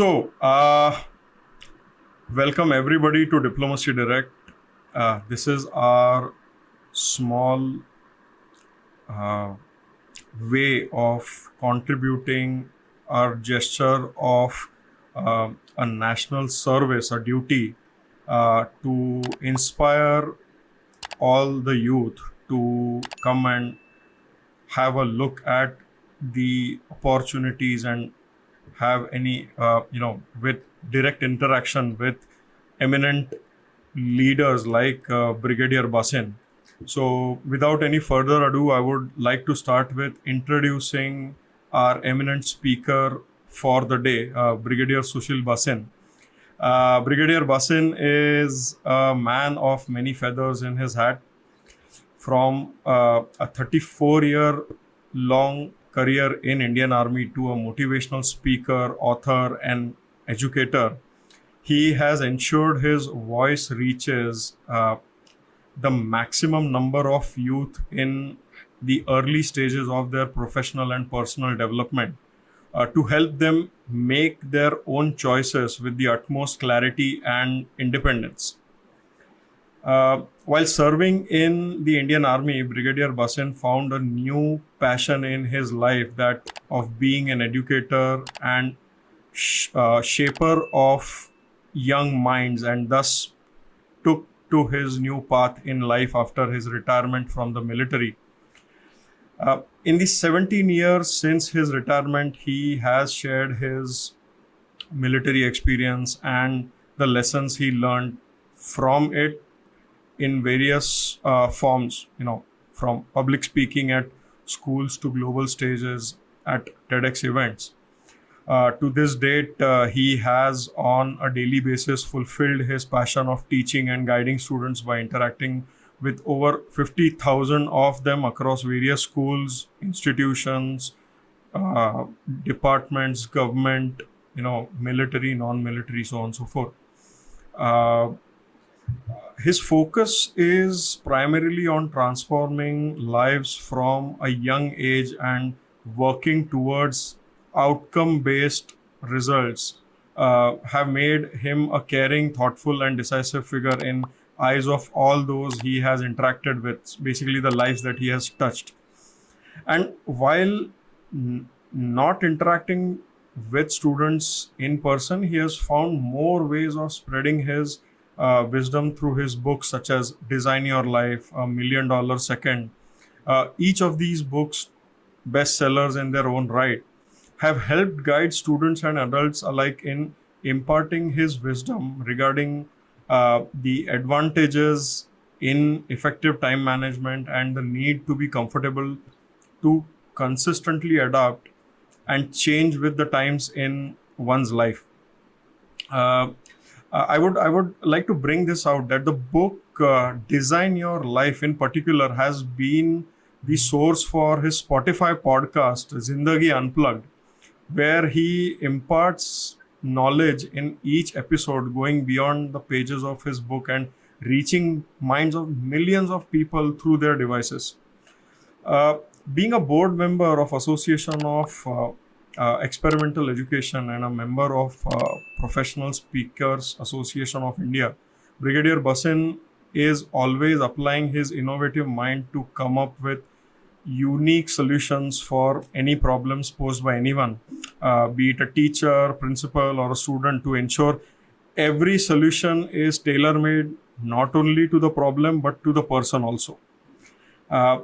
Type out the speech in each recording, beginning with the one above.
So, welcome everybody to Diplomacy Direct. This is our small uh, way of contributing our gesture of a national service, a duty to inspire all the youth to come and have a look at the opportunities and have any with direct interaction with eminent leaders like Brigadier Basin. So without any further ado, I would like to start with introducing our eminent speaker for the day, Brigadier Sushil Bhasin. Brigadier Basin is a man of many feathers in his hat. From a 34-year long career in Indian Army to a motivational speaker, author, and educator, he has ensured his voice reaches the maximum number of youth in the early stages of their professional and personal development to help them make their own choices with the utmost clarity and independence. While serving in the Indian Army, Brigadier Basin found a new passion in his life, that of being an educator and shaper of young minds, and thus took to his new path in life after his retirement from the military. In the 17 years since his retirement, he has shared his military experience and the lessons he learned from it in various forms, from public speaking at schools to global stages at TEDx events. To this date, he has on a daily basis fulfilled his passion of teaching and guiding students by interacting with over 50,000 of them across various schools, institutions, departments, government, military, non-military, so on and so forth. His focus is primarily on transforming lives from a young age and working towards outcome-based results have made him a caring, thoughtful, and decisive figure in eyes of all those he has interacted with, basically the lives that he has touched. And while not interacting with students in person, he has found more ways of spreading his wisdom through his books, such as Design Your Life, $1 Million Second. Each of these books, bestsellers in their own right, have helped guide students and adults alike in imparting his wisdom regarding the advantages in effective time management and the need to be comfortable to consistently adapt and change with the times in one's life. Uh, I would like to bring this out, that the book Design Your Life in particular has been the source for his Spotify podcast Zindagi Unplugged, where he imparts knowledge in each episode, going beyond the pages of his book and reaching minds of millions of people through their devices. Uh, Being a board member of Association of Experimental Education and a member of Professional Speakers Association of India, Brigadier Basin is always applying his innovative mind to come up with unique solutions for any problems posed by anyone, be it a teacher, principal, or a student, to ensure every solution is tailor made not only to the problem but to the person also. Uh,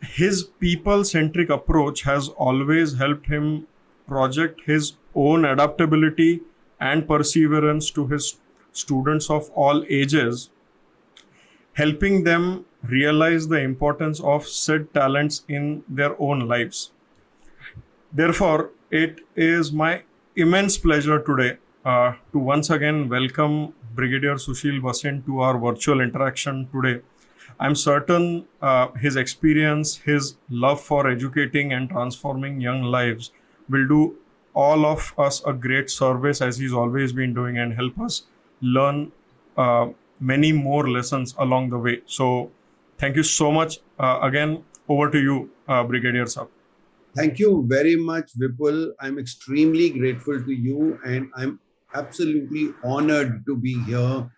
his people centric approach has always helped him project his own adaptability and perseverance to his students of all ages, helping them realize the importance of said talents in their own lives. Therefore, it is my immense pleasure today to once again welcome Brigadier Sushil Bhasin to our virtual interaction today. I'm certain his experience, his love for educating and transforming young lives will do all of us a great service, as he's always been doing, and help us learn many more lessons along the way. So, thank you so much. Again, over to you, Brigadier Sir. Thank you very much, Vipul. I'm extremely grateful to you, and I'm absolutely honored to be here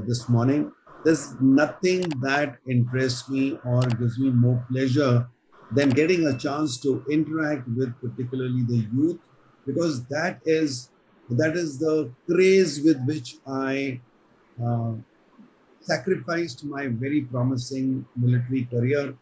this morning. There's nothing that interests me or gives me more pleasure than getting a chance to interact with particularly the youth, because that is the craze with which I uh, sacrificed my very promising military career,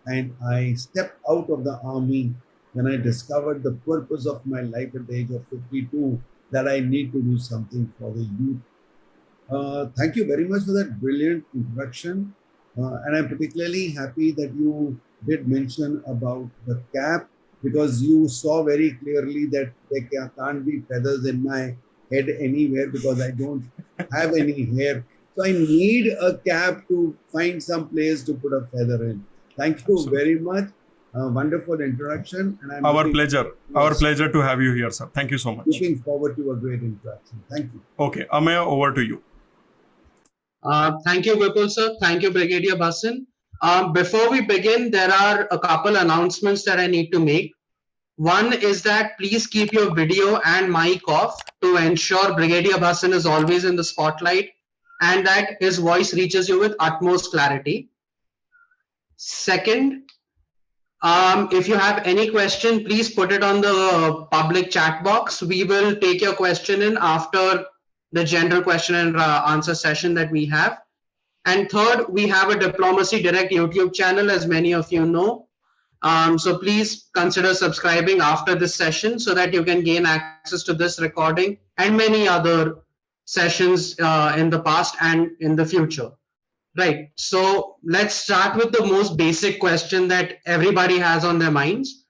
and I stepped out of the army when I discovered the purpose of my life at the age of 52, that I need to do something for the youth. Thank you very much for that brilliant introduction. And I'm particularly happy that you did mention about the cap, because you saw very clearly that there can't be feathers in my head anywhere because I don't have any hair. So I need a cap to find some place to put a feather in. Thank you Absolutely. very much. Wonderful introduction. And I'm Our looking pleasure. Our yes, pleasure to have you here, sir. Thank you so much. looking forward to a great interaction. Thank you. Okay, Ameya, over to you. Thank you, Vipul sir. Thank you, Brigadier Basin. Before we begin, there are a couple announcements that I need to make. One is that please keep your video and mic off to ensure Brigadier Basin is always in the spotlight and that his voice reaches you with utmost clarity. Second, if you have any question, please put it on the public chat box. We will take your question in after the general question and answer session that we have. And third, we have a Diplomacy Direct YouTube channel, as many of you know. So please consider subscribing after this session so that you can gain access to this recording and many other sessions in the past and in the future. Right. So let's start with the most basic question that everybody has on their minds.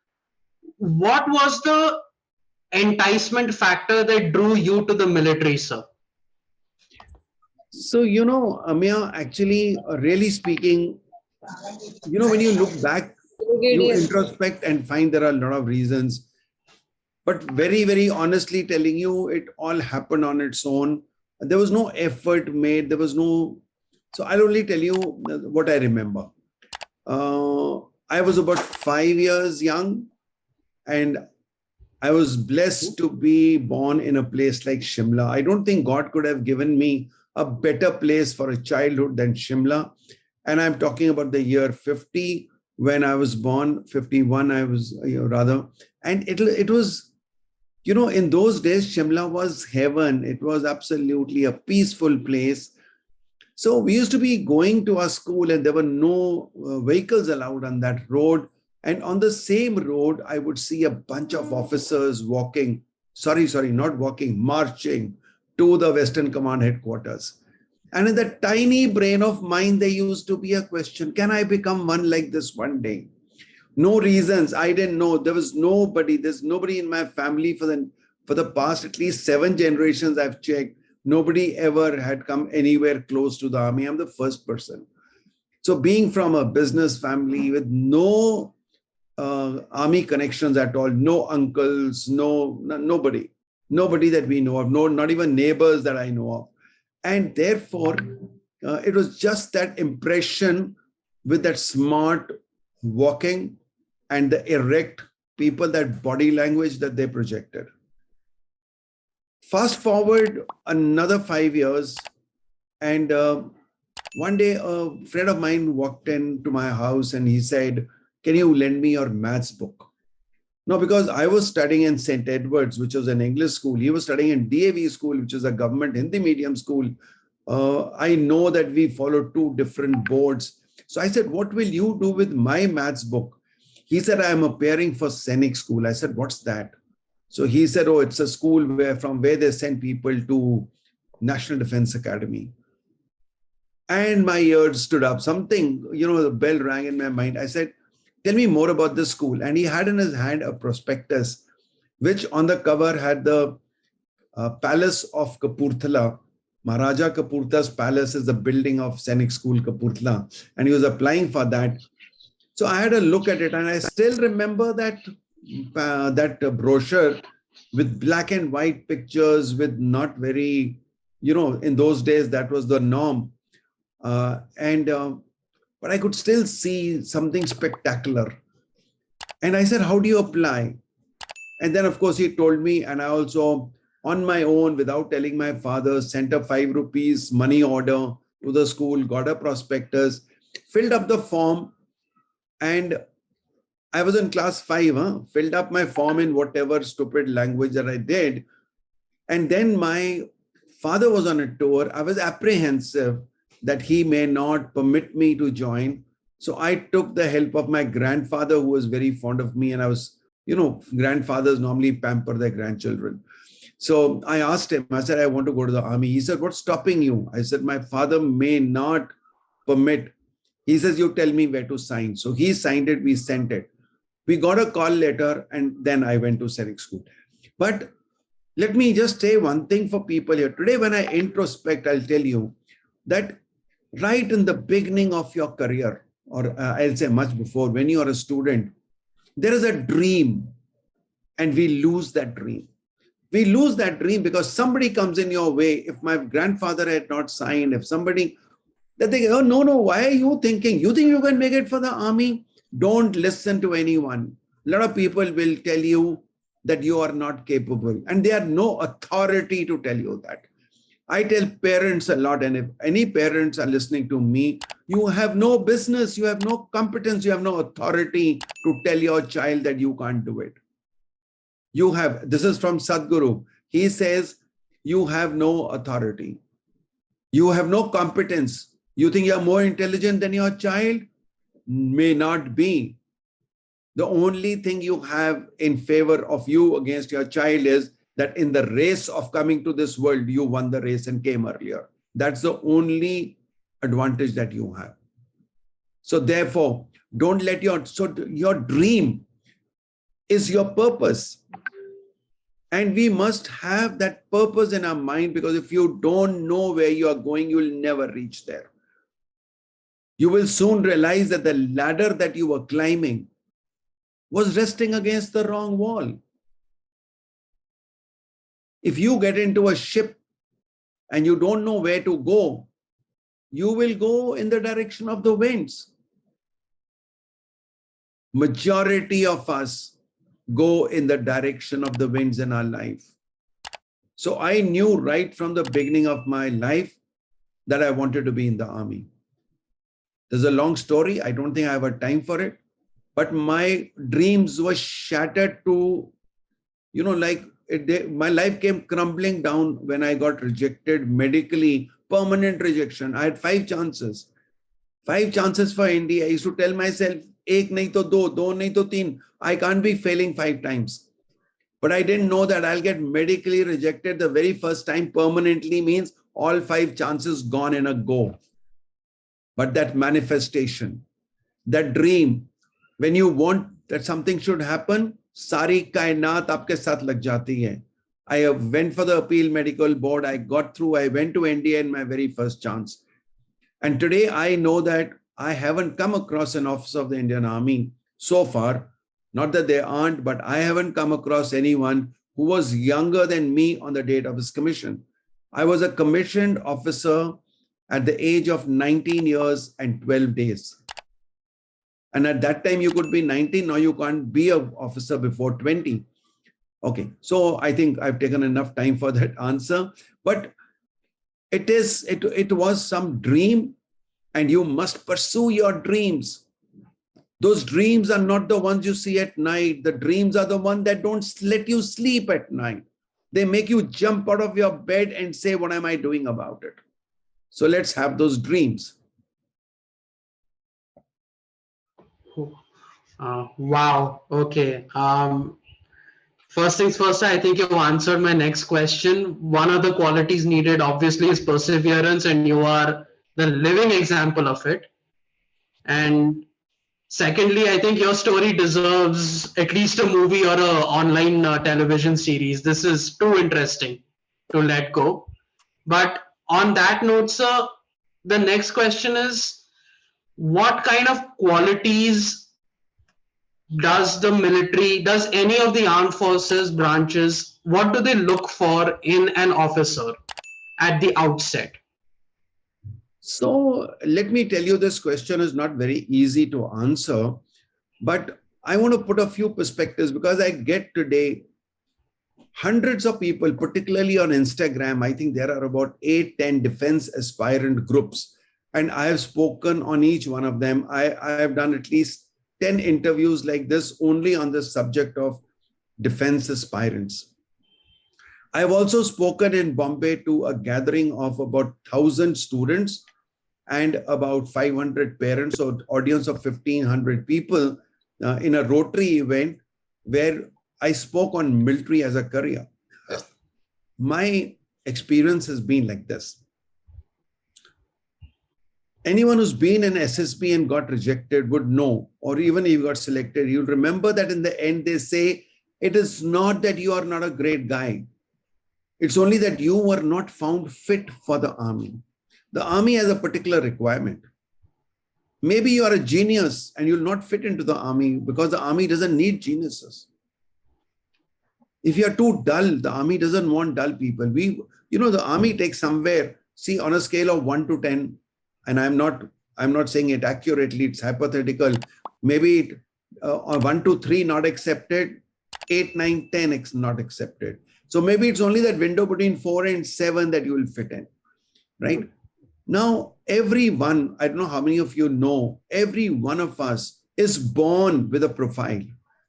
What was the enticement factor that drew you to the military, sir? So, Ameya, actually, really speaking, when you look back, you introspect and find there are a lot of reasons. But very, very honestly telling you, it all happened on its own. There was no effort made. There was no. So I'll only tell you what I remember. I was about 5 years young, and I was blessed to be born in a place like Shimla. I don't think God could have given me a better place for a childhood than Shimla. And I'm talking about the year 50 when I was born, 51, I was rather. And it was, in those days, Shimla was heaven. It was absolutely a peaceful place. So we used to be going to our school, and there were no vehicles allowed on that road. And on the same road, I would see a bunch of officers walking, not walking, marching to the Western Command headquarters. And in the tiny brain of mine, there used to be a question: can I become one like this one day? No reasons. I didn't know. There was nobody. There's nobody in my family for the past at least 7 generations I've checked. Nobody ever had come anywhere close to the army. I'm the first person. So being from a business family with no army connections at all, no uncles, nobody that we know of, not even neighbors that I know of. And therefore, it was just that impression with that smart walking and the erect people, that body language that they projected. Fast forward another 5 years, and one day a friend of mine walked into my house and he said, can you lend me your maths book? No, because I was studying in St. Edward's, which was an English school. He was studying in DAV school, which is a government Hindi medium school. I know that we follow two different boards. So I said, what will you do with my maths book? He said, I am appearing for Scenic School. I said, what's that? So he said, oh, it's a school from where they send people to National Defense Academy. And my ears stood up. Something, the bell rang in my mind. I said, tell me more about this school. And he had in his hand a prospectus, which on the cover had the Palace of Kapurthala. Maharaja Kapurtha's palace is the building of Scenic School Kapurthala. And he was applying for that. So I had a look at it, and I still remember that brochure with black and white pictures, with not very, in those days, that was the norm. But I could still see something spectacular. And I said, how do you apply? And then, of course, he told me, and I also, on my own, without telling my father, sent a 5 rupees money order to the school, got a prospectus, filled up the form, and I was in class 5, filled up my form in whatever stupid language that I did. And then my father was on a tour. I was apprehensive that he may not permit me to join. So I took the help of my grandfather, who was very fond of me. And I was, grandfathers normally pamper their grandchildren. So I asked him, I said, I want to go to the army. He said, what's stopping you? I said, my father may not permit. He says, you tell me where to sign. So he signed it, we sent it. We got a call letter, and then I went to Serik school. But let me just say one thing for people here. Today, when I introspect, I'll tell you that right in the beginning of your career, or I'll say much before, when you are a student, there is a dream, and we lose that dream. We lose that dream because somebody comes in your way. If my grandfather had not signed, if somebody, they think, oh, no, why are you thinking? You think you can make it for the army? Don't listen to anyone. A lot of people will tell you that you are not capable, and they have no authority to tell you that. I tell parents a lot, and if any parents are listening to me, you have no business, you have no competence, you have no authority to tell your child that you can't do it. You have, this is from Sadhguru. He says, you have no authority. You have no competence. You think you're more intelligent than your child? May not be. The only thing you have in favor of you against your child is that in the race of coming to this world, you won the race and came earlier. That's the only advantage that you have. So therefore, don't let your dream is your purpose. And we must have that purpose in our mind, because if you don't know where you are going, you will never reach there. You will soon realize that the ladder that you were climbing was resting against the wrong wall. If you get into a ship and you don't know where to go, you will go in the direction of the winds. Majority of us go in the direction of the winds in our life. So I knew right from the beginning of my life that I wanted to be in the army. There's a long story. I don't think I have a time for it. But my dreams were shattered to, my life came crumbling down when I got rejected medically, permanent rejection. I had 5 chances. 5 chances for India. I used to tell myself, ek nahi to do nahi to teen. I can't be failing 5 times. But I didn't know that I'll get medically rejected the very first time permanently means all 5 chances gone in a go. But that manifestation, that dream, when you want that something should happen, sari kainat aapke saath lag jati hai. I went for the appeal medical board. I got through. I went to India in my very first chance. And today I know that I haven't come across an officer of the Indian Army so far. Not that there aren't, but I haven't come across anyone who was younger than me on the date of his commission. I was a commissioned officer at the age of 19 years and 12 days. And at that time, you could be 19. Now you can't be an officer before 20. Okay, so I think I've taken enough time for that answer. But it was some dream, and you must pursue your dreams. Those dreams are not the ones you see at night. The dreams are the ones that don't let you sleep at night. They make you jump out of your bed and say, what am I doing about it? So let's have those dreams. Wow. Okay. First things first, I think you've answered my next question. One of the qualities needed, obviously, is perseverance, and you are the living example of it. And secondly, I think your story deserves at least a movie or an online television series. This is too interesting to let go. But on that note, sir, the next question is, what kind of qualities does the military, does any of the armed forces branches, what do they look for in an officer at the outset? So let me tell you, this question is not very easy to answer, but I want to put a few perspectives because I get today hundreds of people, particularly on Instagram. I think there are about 8-10 defense aspirant groups, and I have spoken on each one of them. I have done at least 10 interviews like this only on the subject of defense aspirants. I have also spoken in Bombay to a gathering of about 1,000 students and about 500 parents, so audience of 1,500 people in a Rotary event where I spoke on military as a career. My experience has been like this. Anyone who's been in SSB and got rejected would know, or even if you got selected, you'll remember that in the end they say, it is not that you are not a great guy. It's only that you were not found fit for the army. The army has a particular requirement. Maybe you are a genius and you'll not fit into the army because the army doesn't need geniuses. If you're too dull, the army doesn't want dull people. The army takes somewhere, see, on a scale of 1 to 10, and I'm not saying it accurately, it's hypothetical. Maybe on 1 to 3 not accepted, 8, 9, 10 not accepted. So maybe it's only that window between 4 and 7 that you will fit in, right? Now, everyone, I don't know how many of you know, every one of us is born with a profile,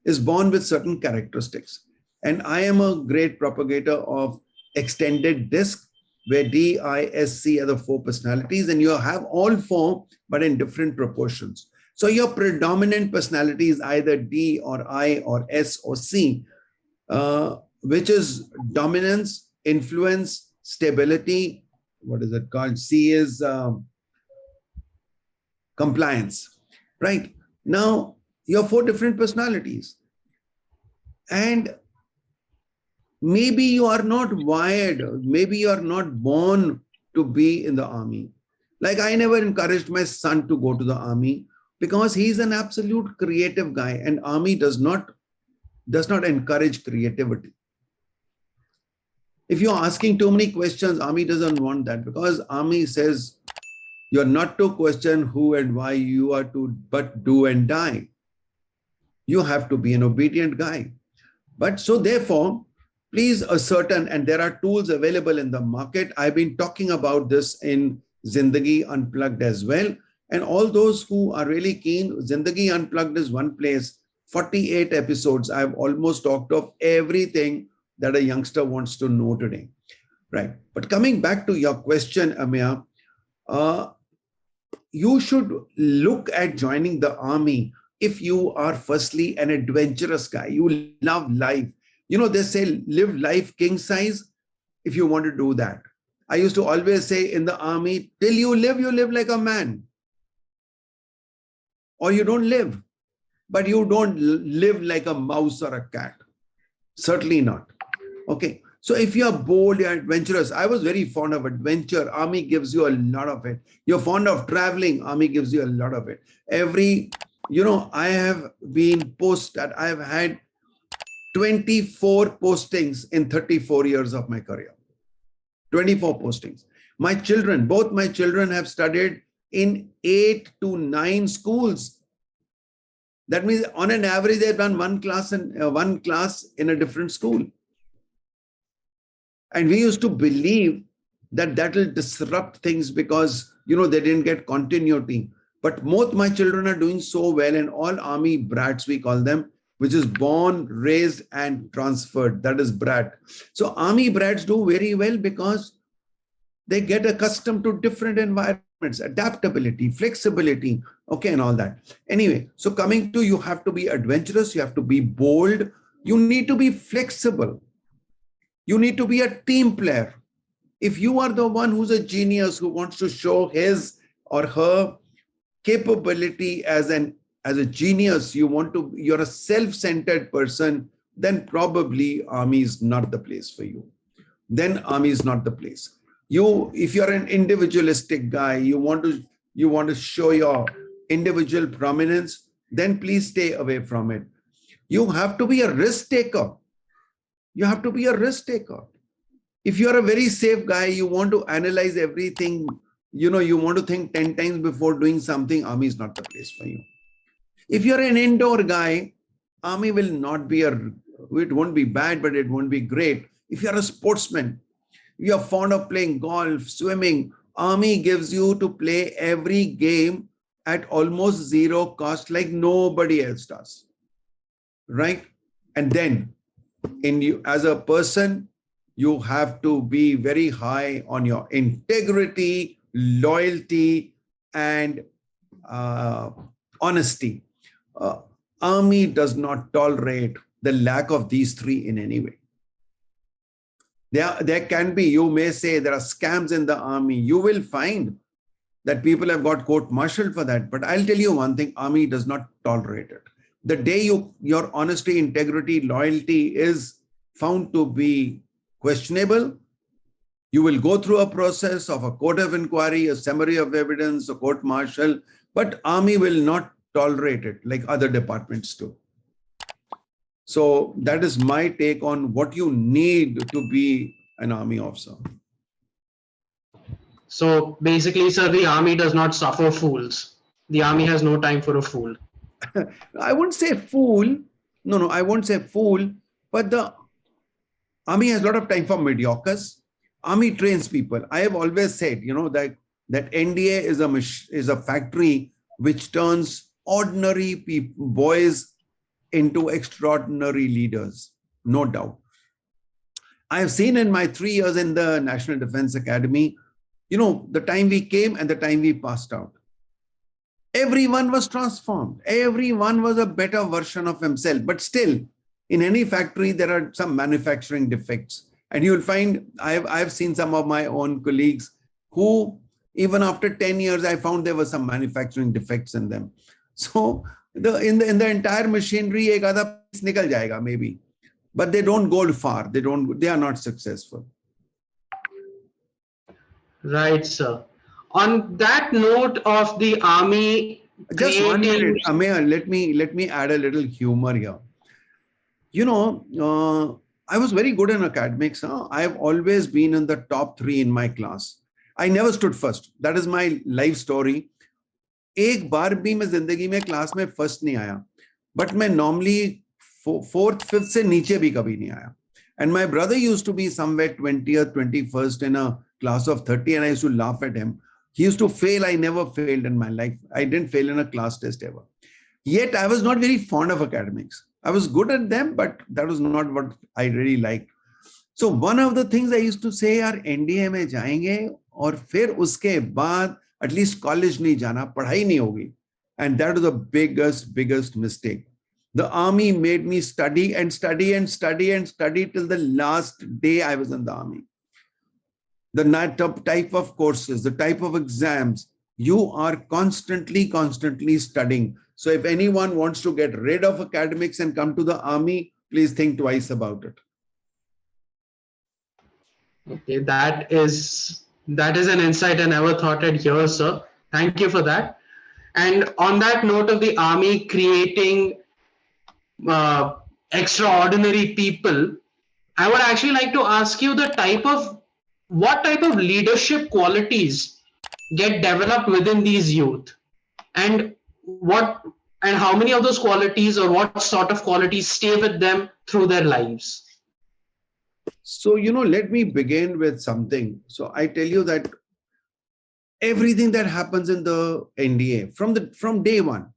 is born with certain characteristics. And I am a great propagator of extended disc, where D, I, S, C are the 4 personalities, and you have all 4, but in different proportions. So your predominant personality is either D or I or S or C, which is dominance, influence, stability. What is it called? C is compliance, right? Now, you have 4 different personalities. And maybe you are not wired, maybe you are not born to be in the army. Like I never encouraged my son to go to the army because he's an absolute creative guy, and army does not encourage creativity. If you're asking too many questions, army doesn't want that, because army says you're not to question who and why, you are to but do and die. You have to be an obedient guy. But so therefore, please ascertain, and there are tools available in the market. I've been talking about this in Zindagi Unplugged as well. And all those who are really keen, Zindagi Unplugged is one place, 48 episodes. I've almost talked of everything that a youngster wants to know today, right? But coming back to your question, Ameya, you should look at joining the army if you are firstly an adventurous guy. You love life. They say live life king size if you want to do that. I used to always say in the army, till you live like a man. Or you don't live, but you don't live like a mouse or a cat. Certainly not. Okay. So if you are bold, you're adventurous. I was very fond of adventure. Army gives you a lot of it. You're fond of traveling. Army gives you a lot of it. I have been posted. I have had 24 postings in 34 years of my career. 24 postings. My children, both my children have studied in 8 to 9 schools. That means on an average, they've done one class in a different school. And we used to believe that will disrupt things because, they didn't get continuity. But both my children are doing so well, and all army brats, we call them, which is born, raised, and transferred. That is brat. So army brats do very well because they get accustomed to different environments, adaptability, flexibility, okay, and all that. Anyway, so coming to, you have to be adventurous, you have to be bold, you need to be flexible. You need to be a team player. If you are the one who's a genius who wants to show his or her capability as a genius, you're a self-centered person, then probably army is not the place for you. Then army is not the place. If you're an individualistic guy, you want to show your individual prominence, then please stay away from it. You have to be a risk taker. You have to be a risk taker. If you're a very safe guy, you want to analyze everything, you want to think 10 times before doing something, army is not the place for you. If you're an indoor guy, Army will not be it won't be bad, but it won't be great. If you're a sportsman, you're fond of playing golf, swimming, Army gives you to play every game at almost zero cost, like nobody else does. Right? And then as a person, you have to be very high on your integrity, loyalty, and honesty. Army does not tolerate the lack of these three in any way. There can be, you may say there are scams in the Army. You will find that people have got court-martialed for that. But I'll tell you one thing, Army does not tolerate it. The day your honesty, integrity, loyalty is found to be questionable, you will go through a process of a court of inquiry, a summary of evidence, a court-martial, but Army will not tolerate it like other departments do. So that is my take on what you need to be an Army officer. So basically, sir, the Army does not suffer fools. The Army has no time for a fool. I wouldn't say fool. No, I won't say fool. But the Army has a lot of time for mediocres. Army trains people. I have always said, that NDA is a factory which turns ordinary people, boys, into extraordinary leaders, no doubt. I have seen in my 3 years in the National Defense Academy, the time we came and the time we passed out. Everyone was transformed. Everyone was a better version of himself. But still, in any factory, there are some manufacturing defects. And you'll find, I've seen some of my own colleagues who, even after 10 years, I found there were some manufacturing defects in them. So in the entire machinery, ek aadha piece nikal jayega maybe. But they don't go far. They are not successful. Right, sir. On that note of the Army, just 1 minute, Ameya, let me add a little humor here. I was very good in academics. I have always been in the top 3 in my class. I never stood first. That is my life story. एक बार भी मैं जिंदगी में class में first नहीं आया, but मैं normally 4th 5th से नीचे भी कभी नहीं आया. And my brother used to be somewhere 20th 21st in a class of 30, and I used to laugh at him. He used to fail. I never failed in my life. I didn't fail in a class test ever. Yet I was not very fond of academics. I was good at them, but that was not what I really liked. So one of the things I used to say, यार NDA में जाएंगे और फिर उसके बाद at least college नहीं जाना, पढ़ाई नहीं होगी. And that was the biggest mistake. The Army made me study and study and study and study till the last day I was in the Army. The type of courses, the type of exams, you are constantly studying. So if anyone wants to get rid of academics and come to the Army, please think twice about it. Okay, that is an insight I never thought I'd hear, sir. Thank you for that. And on that note of the Army creating extraordinary people, I would actually like to ask you what type of leadership qualities get developed within these youth, and how many of those qualities or what sort of qualities stay with them through their lives? So, let me begin with something. So I tell you that everything that happens in the NDA from day one,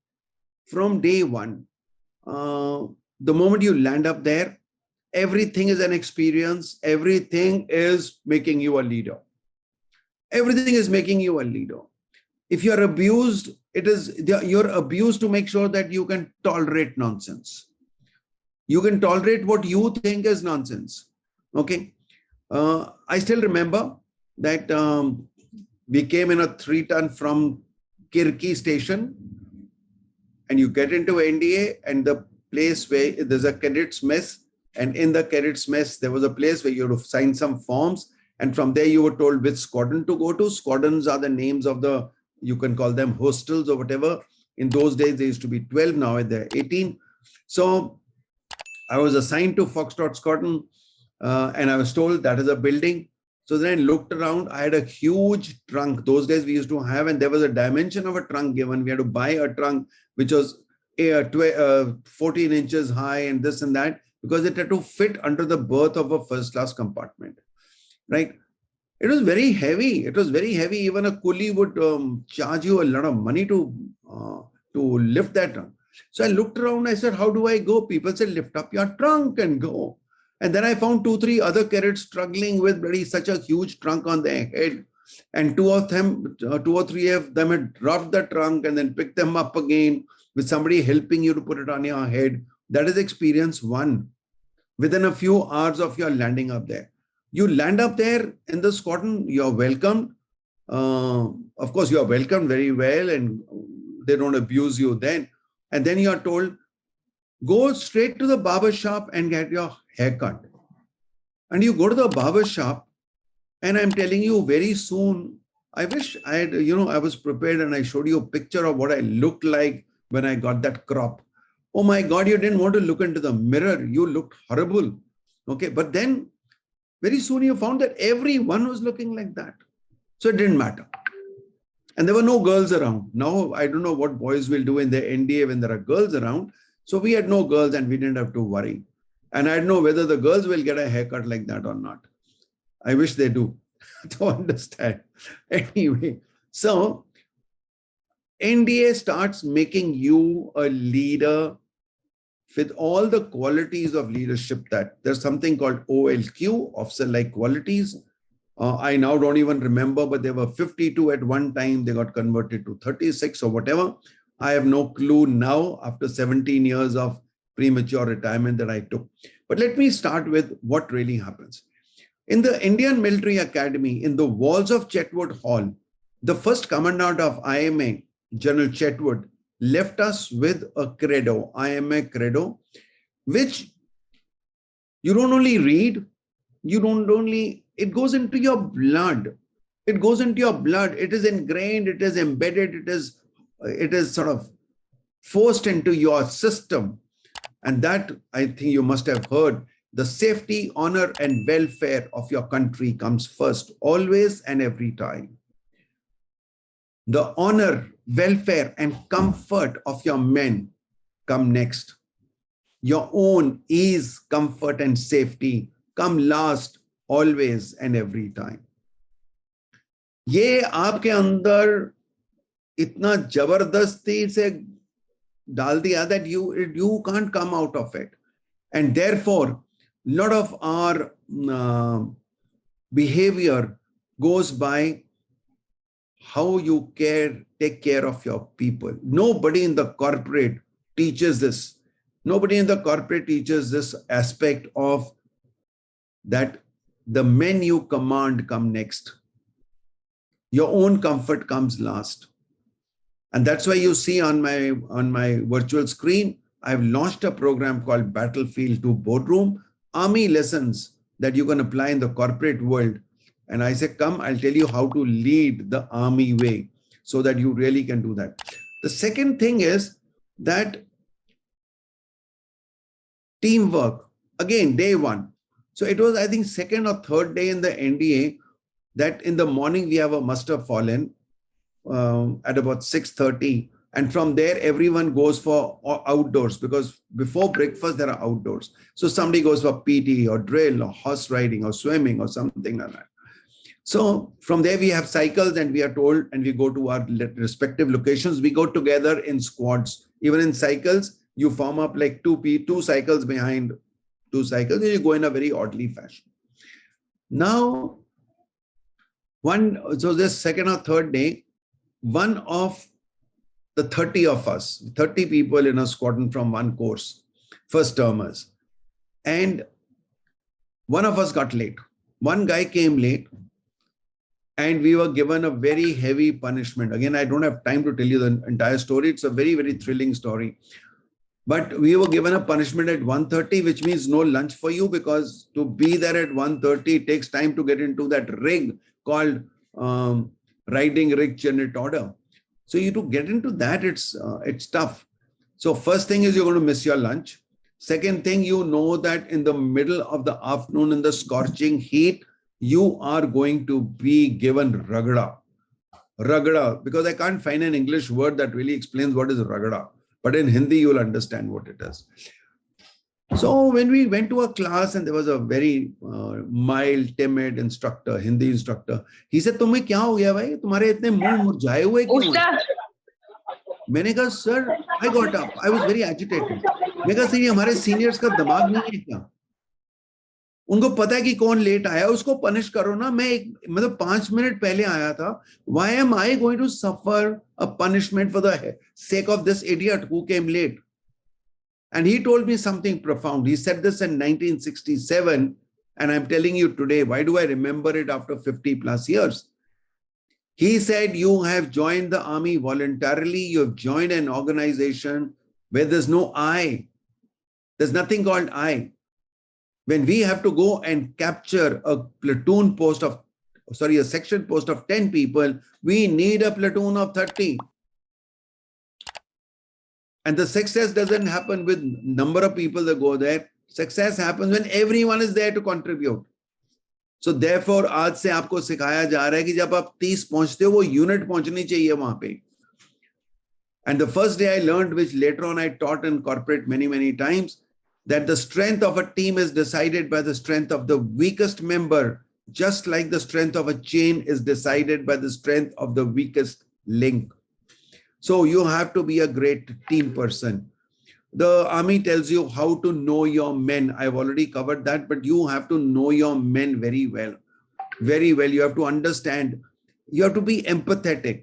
the moment you land up there, everything is an experience. Everything is making you a leader. Everything is making you a leader. If you're abused, you're abused to make sure that you can tolerate nonsense. You can tolerate what you think is nonsense. Okay. I still remember that we came in a 3-ton from Kirki station, and you get into NDA and the place where there's a cadet's mess. And in the cadet's mess, there was a place where you had to sign some forms. And from there, you were told which squadron to go to. Squadrons are the names of you can call them hostels or whatever. In those days, there used to be 12. Now they're 18. So I was assigned to Foxtrot Squadron, and I was told that is a building. So then I looked around. I had a huge trunk. Those days we used to have, and there was a dimension of a trunk given. We had to buy a trunk, which was 14 inches high and this and that, because it had to fit under the berth of a first class compartment, right? It was very heavy. It was very heavy. Even a coolie would charge you a lot of money to lift that trunk. So I looked around. I said, how do I go? People said, lift up your trunk and go. And then I found 2-3 other cadets struggling with really such a huge trunk on their head. And 2 or 3 of them had dropped the trunk and then picked them up again with somebody helping you to put it on your head. That is experience 1. Within a few hours of your landing up there. You land up there in the squadron, you're welcomed. Of course, you're welcomed very well and they don't abuse you then. And then you're told, go straight to the barber shop and get your hair cut. And you go to the barber shop, and I'm telling you very soon, I wish I had, I was prepared and I showed you a picture of what I looked like when I got that crop. Oh my God, you didn't want to look into the mirror. You looked horrible. Okay, but then very soon you found that everyone was looking like that. So it didn't matter. And there were no girls around. Now, I don't know what boys will do in the NDA when there are girls around. So we had no girls and we didn't have to worry. And I don't know whether the girls will get a haircut like that or not. I wish they do to understand. Anyway, so NDA starts making you a leader with all the qualities of leadership. That there's something called OLQ, officer-like qualities. I now don't even remember, but there were 52 at one time. They got converted to 36 or whatever. I have no clue now after 17 years of premature retirement that I took. But let me start with what really happens. In the Indian Military Academy, in the walls of Chetwood Hall, the first commandant of IMA, General Chetwood, left us with a credo, IMA credo, which you don't only read, it goes into your blood. It goes into your blood. It is ingrained, it is embedded, it is sort of forced into your system. And that, I think you must have heard, the safety, honor, and welfare of your country comes first, always and every time. The honor, welfare, and comfort of your men come next. Your own ease, comfort, and safety come last, always and every time. ये आपके अंदर इतना जबरदस्ती से डाल दिया that you can't come out of it. And therefore, a lot of our behavior goes by how you take care of your people. Nobody in the corporate teaches this. Nobody in the corporate teaches this aspect of that the men you command come next. Your own comfort comes last. And that's why you see on my virtual screen, I've launched a program called Battlefield to Boardroom, Army lessons that you can apply in the corporate world. And I say, come, I'll tell you how to lead the Army way so that you really can do that. The second thing is that teamwork, again, day one. So it was, I think, second or third day in the NDA that in the morning we have a muster fallen at about 6:30. And from there, everyone goes for outdoors because before breakfast, there are outdoors. So somebody goes for PT or drill or horse riding or swimming or something like that. So from there, we have cycles and we are told, and we go to our respective locations. We go together in squads. Even in cycles, you form up like two cycles behind two cycles, and you go in a very orderly fashion. Now, so this second or third day, one of the 30 of us, 30 people in a squadron from one course, first termers, and one of us got late. One guy came late, and we were given a very heavy punishment. Again, I don't have time to tell you the entire story. It's a very, very thrilling story. But we were given a punishment at 1:30, which means no lunch for you, because to be there at 1:30, it takes time to get into that rig called riding rig chariot order. So you to get into that, it's tough. So first thing is you're going to miss your lunch. Second thing, you know that in the middle of the afternoon in the scorching heat, you are going to be given ragada. Ragada, because I can't find an English word that really explains what is ragada. But in Hindi, you'll understand what it is. So when we went to a class and there was a very mild, timid instructor, Hindi instructor, he said, "तुम्हें क्या हो गया भाई? तुम्हारे इतने मुंह मुरझाए हुए क्यों हैं?" मैंने कहा, "sir," I got up. I was very agitated. मैंने कहा, "सर, ये हमारे सीनियर्स का दिमाग नहीं है क्या? उनको पता है कि कौन लेट आया, उसको पनिश करो ना। मैं मतलब 5 मिनट पहले आया था. Why am I going to suffer a punishment for the sake of this idiot who came late?" And he told me something profound. He said this in 1967, and I'm telling you today, why do I remember it after 50 plus years? He said, "You have joined the army voluntarily. You have joined an organization where there's no I. There's nothing called I. When we have to go and capture a section post of 10 people, we need a platoon of 30. And the success doesn't happen with number of people that go there. Success happens when everyone is there to contribute. So therefore, आज से आपको सिखाया जा रहा है कि जब आप 30 पहुंचते हो, वो यूनिट पहुंचनी चाहिए वहां पे. And the first day I learned, which later on I taught in corporate many times, that the strength of a team is decided by the strength of the weakest member, just like the strength of a chain is decided by the strength of the weakest link. So you have to be a great team person. The army tells you how to know your men. I've already covered that, but you have to know your men very well. Very well. You have to understand. You have to be empathetic.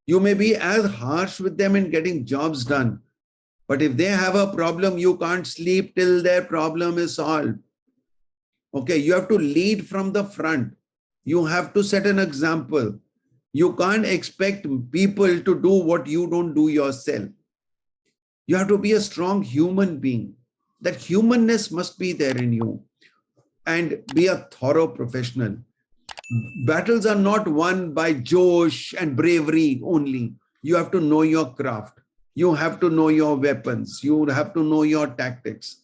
You may be as harsh with them in getting jobs done, but if they have a problem, you can't sleep till their problem is solved. Okay, you have to lead from the front. You have to set an example. You can't expect people to do what you don't do yourself. You have to be a strong human being. That humanness must be there in you. And be a thorough professional. Battles are not won by josh and bravery only. You have to know your craft. You have to know your weapons. You have to know your tactics.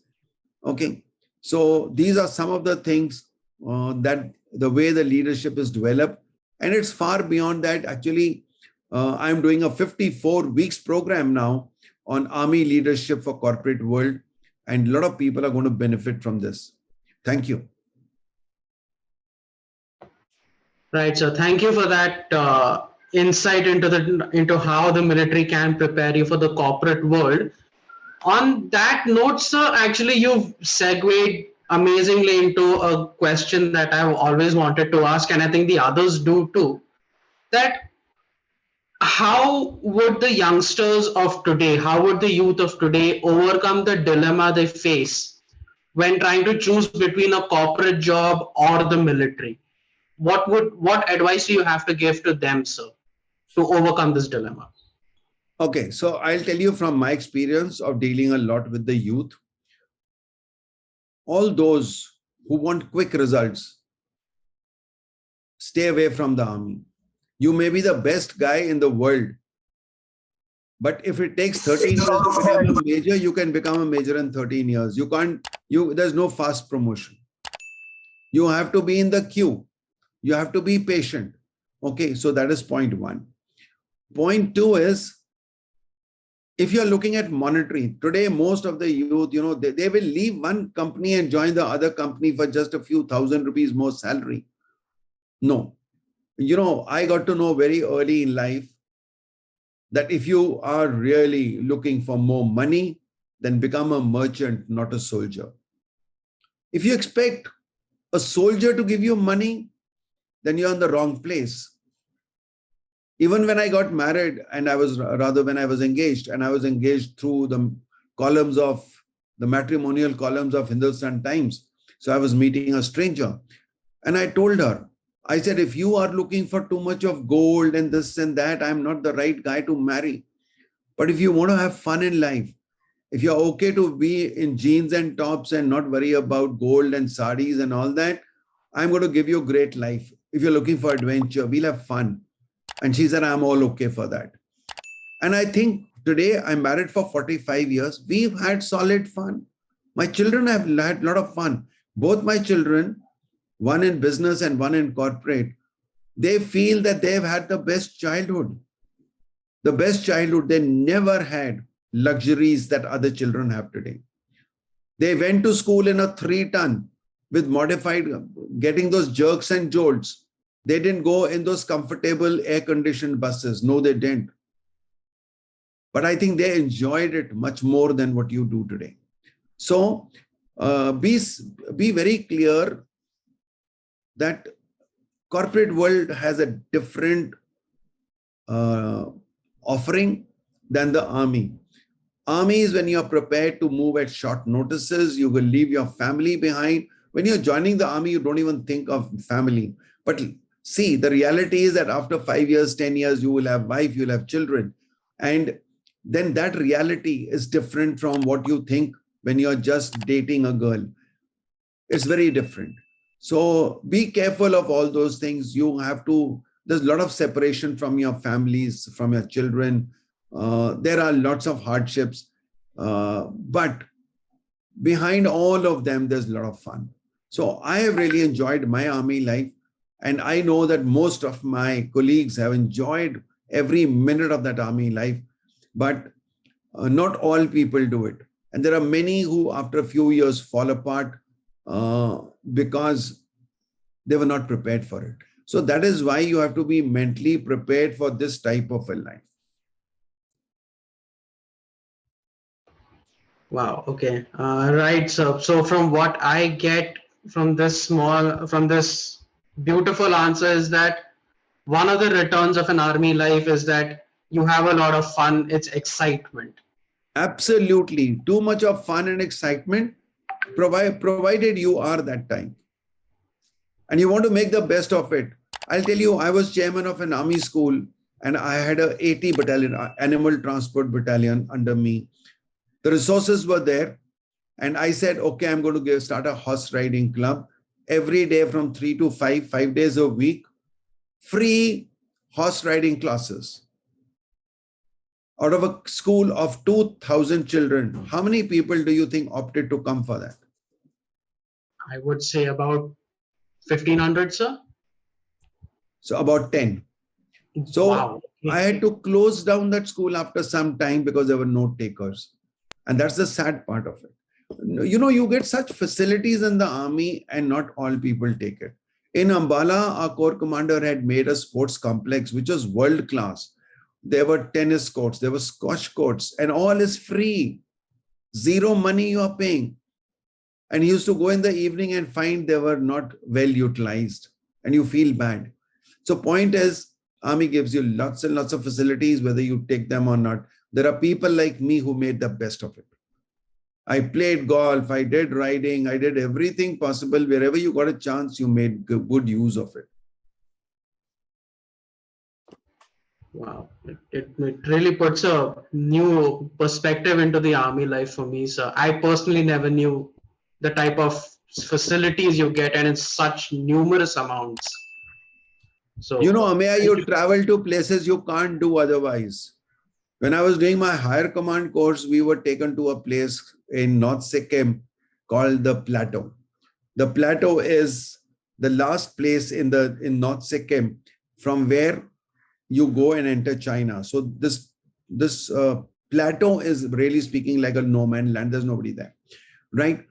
Okay. So these are some of the things that the way the leadership is developed. And it's far beyond that. Actually, I'm doing a 54 weeks program now on army leadership for corporate world. And a lot of people are going to benefit from this. Thank you. Right. So thank you for that insight into how the military can prepare you for the corporate world. On that note, sir, actually you've segued amazingly into a question that I've always wanted to ask, and I think the others do too. That how would the youngsters of today, how would the youth of today overcome the dilemma they face when trying to choose between a corporate job or the military? What advice do you have to give to them, sir, to overcome this dilemma? Okay, so I'll tell you from my experience of dealing a lot with the youth. All those who want quick results, stay away from the army. You may be the best guy in the world, but if it takes 13 years to become a major, you can become a major in 13 years. There's no fast promotion. You have to be in the queue. You have to be patient. Okay, so that is point one. Point two is, if you're looking at monetary, today most of the youth, they will leave one company and join the other company for just a few thousand rupees more salary. No. I got to know very early in life that if you are really looking for more money, then become a merchant, not a soldier. If you expect a soldier to give you money, then you're in the wrong place. Even when I got married, and when I was engaged, and I was engaged through the matrimonial columns of Hindustan Times. So I was meeting a stranger and I told her, I said, if you are looking for too much of gold and this and that, I'm not the right guy to marry. But if you want to have fun in life, if you're okay to be in jeans and tops and not worry about gold and sarees and all that, I'm going to give you a great life. If you're looking for adventure, we'll have fun. And she said, I'm all okay for that. And I think today I'm married for 45 years. We've had solid fun. My children have had a lot of fun. Both my children, one in business and one in corporate, they feel that they've had the best childhood. The best childhood. They never had luxuries that other children have today. They went to school in a 3-ton with modified, getting those jerks and jolts. They didn't go in those comfortable air-conditioned buses. No, they didn't. But I think they enjoyed it much more than what you do today. So be very clear that corporate world has a different offering than the army. Army is when you are prepared to move at short notices. You will leave your family behind. When you're joining the army, you don't even think of family. But see, the reality is that after 5 years, 10 years, you will have wife, you'll have children. And then that reality is different from what you think when you're just dating a girl. It's very different. So be careful of all those things. You have to, there's a lot of separation from your families, from your children. There are lots of hardships, but behind all of them, there's a lot of fun. So I have really enjoyed my army life. And I know that most of my colleagues have enjoyed every minute of that army life, but not all people do it. And there are many who after a few years fall apart because they were not prepared for it. So that is why you have to be mentally prepared for this type of a life. Wow. Okay. Right. So from what I get from this beautiful answer is that one of the returns of an army life is that you have a lot of fun. It's excitement. Absolutely. Too much of fun and excitement, provided you are that time. And you want to make the best of it. I'll tell you, I was chairman of an army school and I had a 80 battalion, animal transport battalion under me. The resources were there. And I said, okay, I'm going to start a horse riding club every day from 3 to 5 days a week, free horse riding classes. Out of a school of 2,000 children, how many people do you think opted to come for that? I would say about 1,500, sir. So about 10. So wow. I had to close down that school after some time because there were no takers. And that's the sad part of it. You know, you get such facilities in the army and not all people take it. In Ambala, our corps commander had made a sports complex, which was world class. There were tennis courts, there were squash courts, and all is free. Zero money you are paying. And he used to go in the evening and find they were not well utilized. And you feel bad. So point is, army gives you lots and lots of facilities, whether you take them or not. There are people like me who made the best of it. I played golf, I did riding, I did everything possible. Wherever you got a chance, you made good use of it. Wow, it really puts a new perspective into the army life for me, sir. I personally never knew the type of facilities you get and in such numerous amounts. So, you know, Ameya, you travel to places you can't do otherwise. When I was doing my higher command course, we were taken to a place in North Sikkim called the Plateau. The Plateau is the last place in North Sikkim from where you go and enter China. So this plateau is really speaking like a no man's land. There's nobody there, right?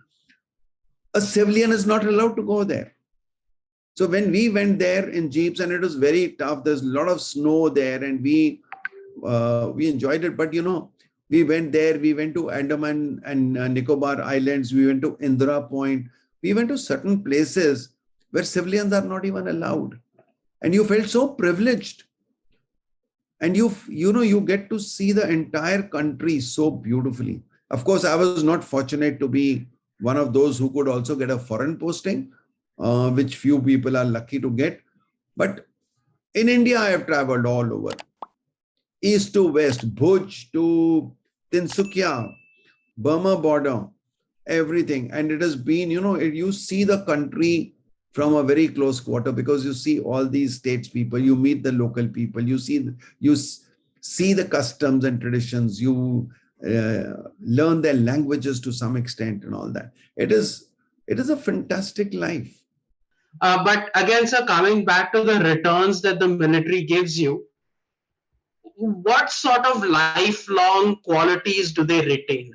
A civilian is not allowed to go there. So when we went there in jeeps, and it was very tough, there's a lot of snow there, and we enjoyed it. But you know, we went there. We went to Andaman and Nicobar Islands. We went to Indira Point. We went to certain places where civilians are not even allowed, and you felt so privileged. And you get to see the entire country so beautifully. Of course, I was not fortunate to be one of those who could also get a foreign posting, which few people are lucky to get. But in India, I have traveled all over. East to west, Bhuj to Tinsukia, Burma border, everything. And it has been, you see the country from a very close quarter because you see all these states people, you meet the local people, you see the customs and traditions, you learn their languages to some extent and all that. It is a fantastic life. But again, sir, coming back to the returns that the military gives you, what sort of lifelong qualities do they retain?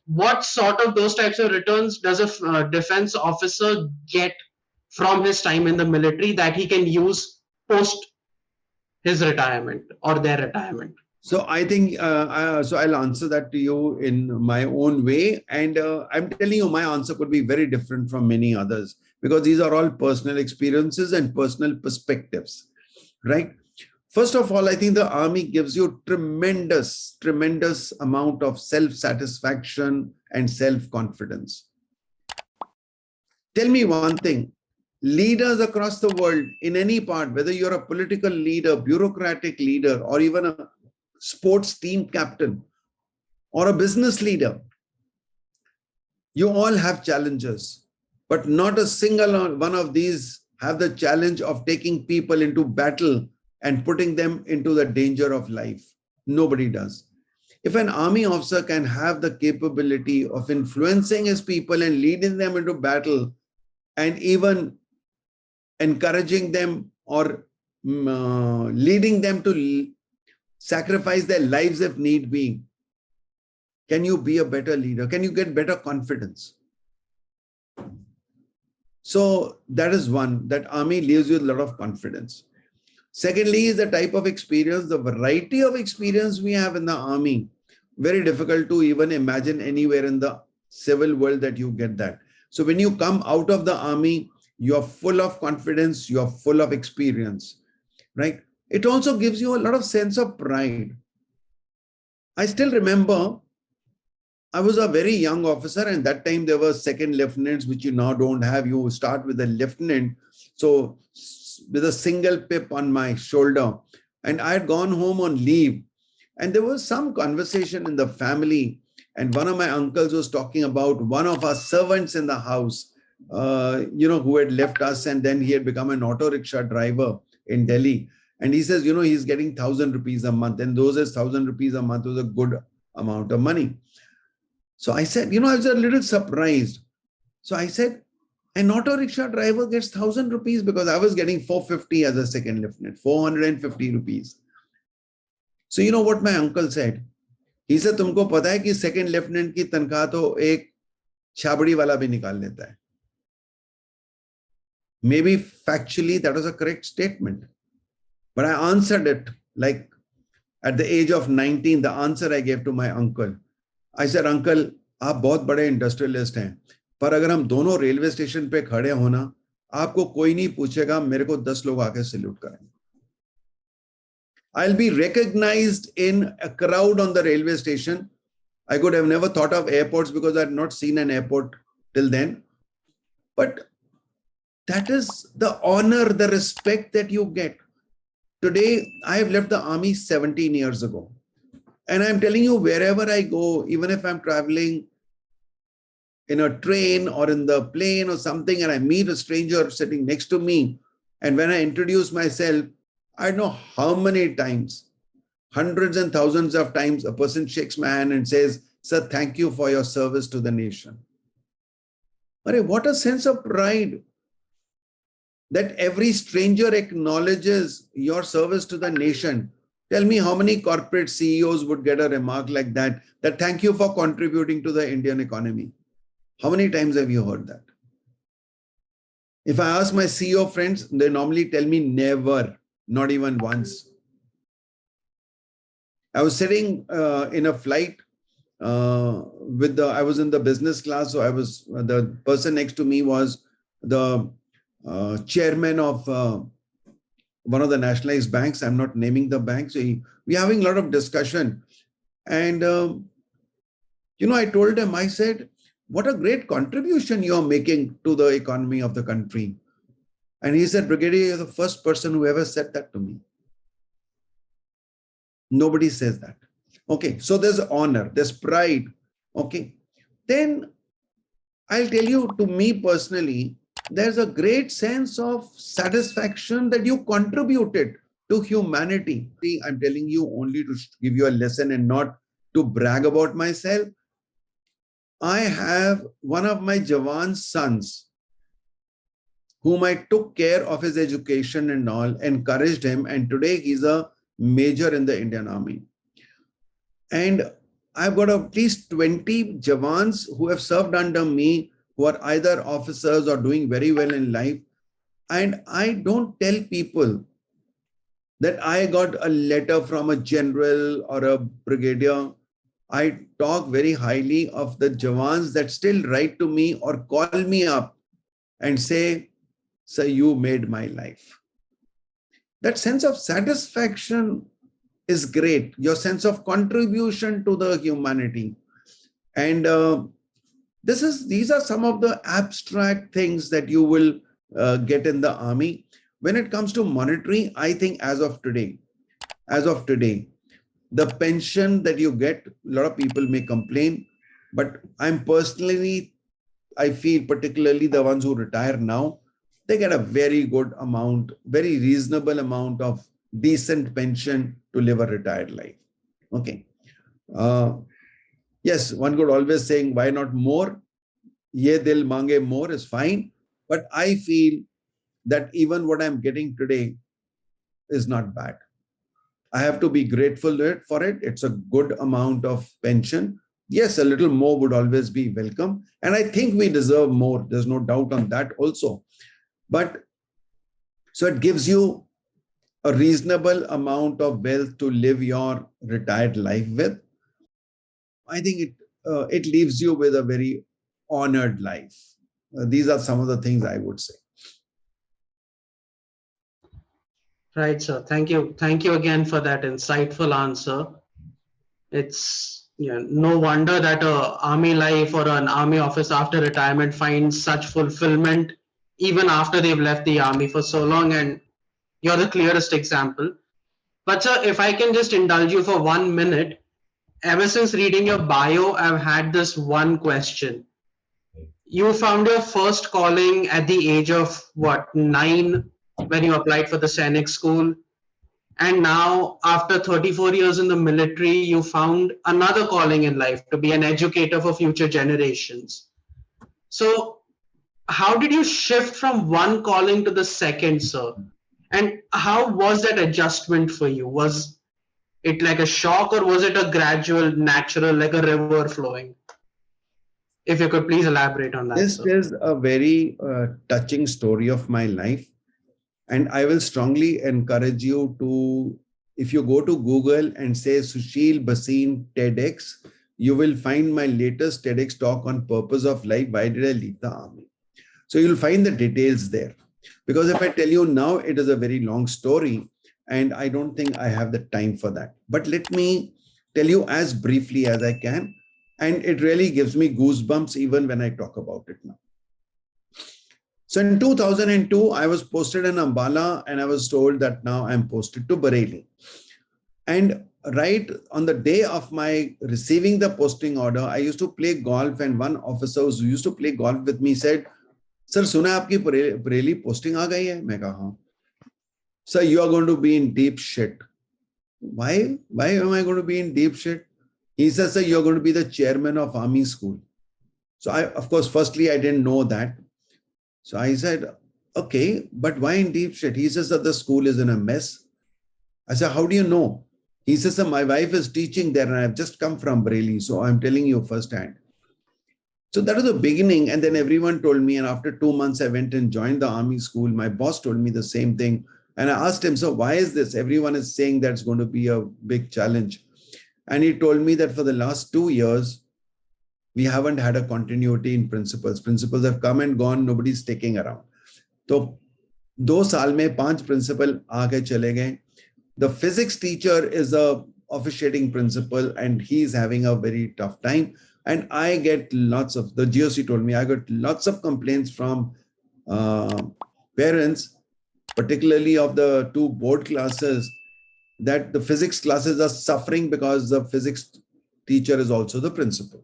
What sort of those types of returns does a defense officer get from his time in the military that he can use post his retirement or their retirement? So I think, so I'll answer that to you in my own way. And I'm telling you, my answer could be very different from many others because these are all personal experiences and personal perspectives, right? First of all, I think the army gives you tremendous, tremendous amount of self-satisfaction and self-confidence. Tell me one thing, leaders across the world in any part, whether you're a political leader, bureaucratic leader, or even a sports team captain or a business leader, you all have challenges, but not a single one of these have the challenge of taking people into battle and putting them into the danger of life. Nobody does. If an army officer can have the capability of influencing his people and leading them into battle and even encouraging them or leading them to sacrifice their lives if need be, can you be a better leader? Can you get better confidence? So that is one, that army leaves you with a lot of confidence. Secondly is the type of experience, the variety of experience we have in the army. Very difficult to even imagine anywhere in the civil world that you get that. So when you come out of the army, you're full of confidence, you're full of experience, right? It also gives you a lot of sense of pride. I still remember I was a very young officer, and that time there were second lieutenants, which you now don't have. You start with a lieutenant. So with a single pip on my shoulder, and I had gone home on leave, and there was some conversation in the family, and one of my uncles was talking about one of our servants in the house, who had left us, and then he had become an auto rickshaw driver in Delhi. And he says, he's getting 1,000 rupees a month. And those 1,000 rupees a month was a good amount of money. So I said, I was a little surprised. So I said, an auto rickshaw driver gets 1,000 rupees, because I was getting 450 as a second lieutenant, 450 rupees. So you know what my uncle said? He said, तुमको पता है कि second lieutenant की तनख्वाह तो एक छाबड़ी वाला भी निकाल लेता है. Maybe factually that was a correct statement. But I answered it like at the age of 19, the answer I gave to my uncle. I said, Uncle, आप बहुत बड़े इंडस्ट्रियलिस्ट हैं, पर अगर हम दोनों रेलवे स्टेशन पे खड़े हो ना, आपको कोई नहीं पूछेगा, मेरे को 10 लोग आके सैल्यूट करेंगे. I'll be recognized in a crowd on the railway station. I could have never thought of airports because I had not seen an airport till then. But that is the honor, the respect that you get. Today, I have left the army 17 years ago. And I'm telling you, wherever I go, even if I'm traveling in a train or in the plane or something, and I meet a stranger sitting next to me, and when I introduce myself, I don't know how many times, hundreds and thousands of times, a person shakes my hand and says, Sir, thank you for your service to the nation. But what a sense of pride that every stranger acknowledges your service to the nation. Tell me how many corporate CEOs would get a remark like that, that thank you for contributing to the Indian economy. How many times have you heard that? If I ask my CEO friends, they normally tell me never, not even once. I was sitting in a flight I was in the business class. So the person next to me was the chairman of one of the nationalized banks. I'm not naming the bank. So we're having a lot of discussion. And, I told him, I said, what a great contribution you're making to the economy of the country. And he said, Brigadier, you're the first person who ever said that to me. Nobody says that. Okay, so there's honor, there's pride. Okay, then I'll tell you, to me personally, there's a great sense of satisfaction that you contributed to humanity. I'm telling you only to give you a lesson and not to brag about myself. I have one of my Jawan's sons, whom I took care of his education and all, encouraged him. And today he's a major in the Indian Army. And I've got at least 20 Jawans who have served under me, who are either officers or doing very well in life. And I don't tell people that I got a letter from a general or a brigadier. I talk very highly of the Jawans that still write to me or call me up and say, sir, you made my life. That sense of satisfaction is great. Your sense of contribution to the humanity. And these are some of the abstract things that you will get in the army. When it comes to monetary, I think as of today, the pension that you get, a lot of people may complain, but I feel particularly the ones who retire now, they get a very good amount, very reasonable amount of decent pension to live a retired life. Okay. Yes, one could always saying, why not more? Ye dil mange more is fine. But I feel that even what I'm getting today is not bad. I have to be grateful for it. It's a good amount of pension. Yes, a little more would always be welcome. And I think we deserve more. There's no doubt on that also. But so it gives you a reasonable amount of wealth to live your retired life with. I think it leaves you with a very honored life. These are some of the things I would say. Right, sir. Thank you. Thank you again for that insightful answer. It's no wonder that an army life or an army office after retirement finds such fulfillment even after they've left the army for so long, and you're the clearest example. But sir, if I can just indulge you for 1 minute, ever since reading your bio, I've had this one question. You found your first calling at the age of what, 9, when you applied for the Sainik school. And now, after 34 years in the military, you found another calling in life to be an educator for future generations. So, how did you shift from one calling to the second, sir? And how was that adjustment for you? Was it like a shock, or was it a gradual, natural, like a river flowing? If you could please elaborate on that. This is a very touching story of my life. And I will strongly encourage you to, if you go to Google and say Sushil Bhasin TEDx, you will find my latest TEDx talk on purpose of life. Why did I leave the army? So you'll find the details there. Because if I tell you now, it is a very long story and I don't think I have the time for that. But let me tell you as briefly as I can. And it really gives me goosebumps even when I talk about it now. So in 2002, I was posted in Ambala and I was told that now I'm posted to Bareilly. And right on the day of my receiving the posting order, I used to play golf, and one officer who used to play golf with me said, "Sir, suna aapki Bareilly posting aa gayi hai?" Main kaha, "Haan." "Sir, you are going to be in deep shit." Why am I going to be in deep shit? He says, "Sir, you're going to be the chairman of army school." So of course, firstly, I didn't know that. So I said, "Okay, but why in deep shit?" He says that the school is in a mess. I said, "How do you know?" He says, "Sir, my wife is teaching there and I've just come from Bareilly, so I'm telling you firsthand." So that was the beginning. And then everyone told me, and after 2 months, I went and joined the army school. My boss told me the same thing. And I asked him, "So why is this? Everyone is saying that's going to be a big challenge." And he told me that for the last 2 years, we haven't had a continuity in principals. Principals have come and gone. Nobody's sticking around. So 2 saal mein 5 principal aage chale gaye. The physics teacher is a officiating principal and he's having a very tough time. And I get the GOC told me, I got lots of complaints from parents, particularly of the 2 board classes, that the physics classes are suffering because the physics teacher is also the principal.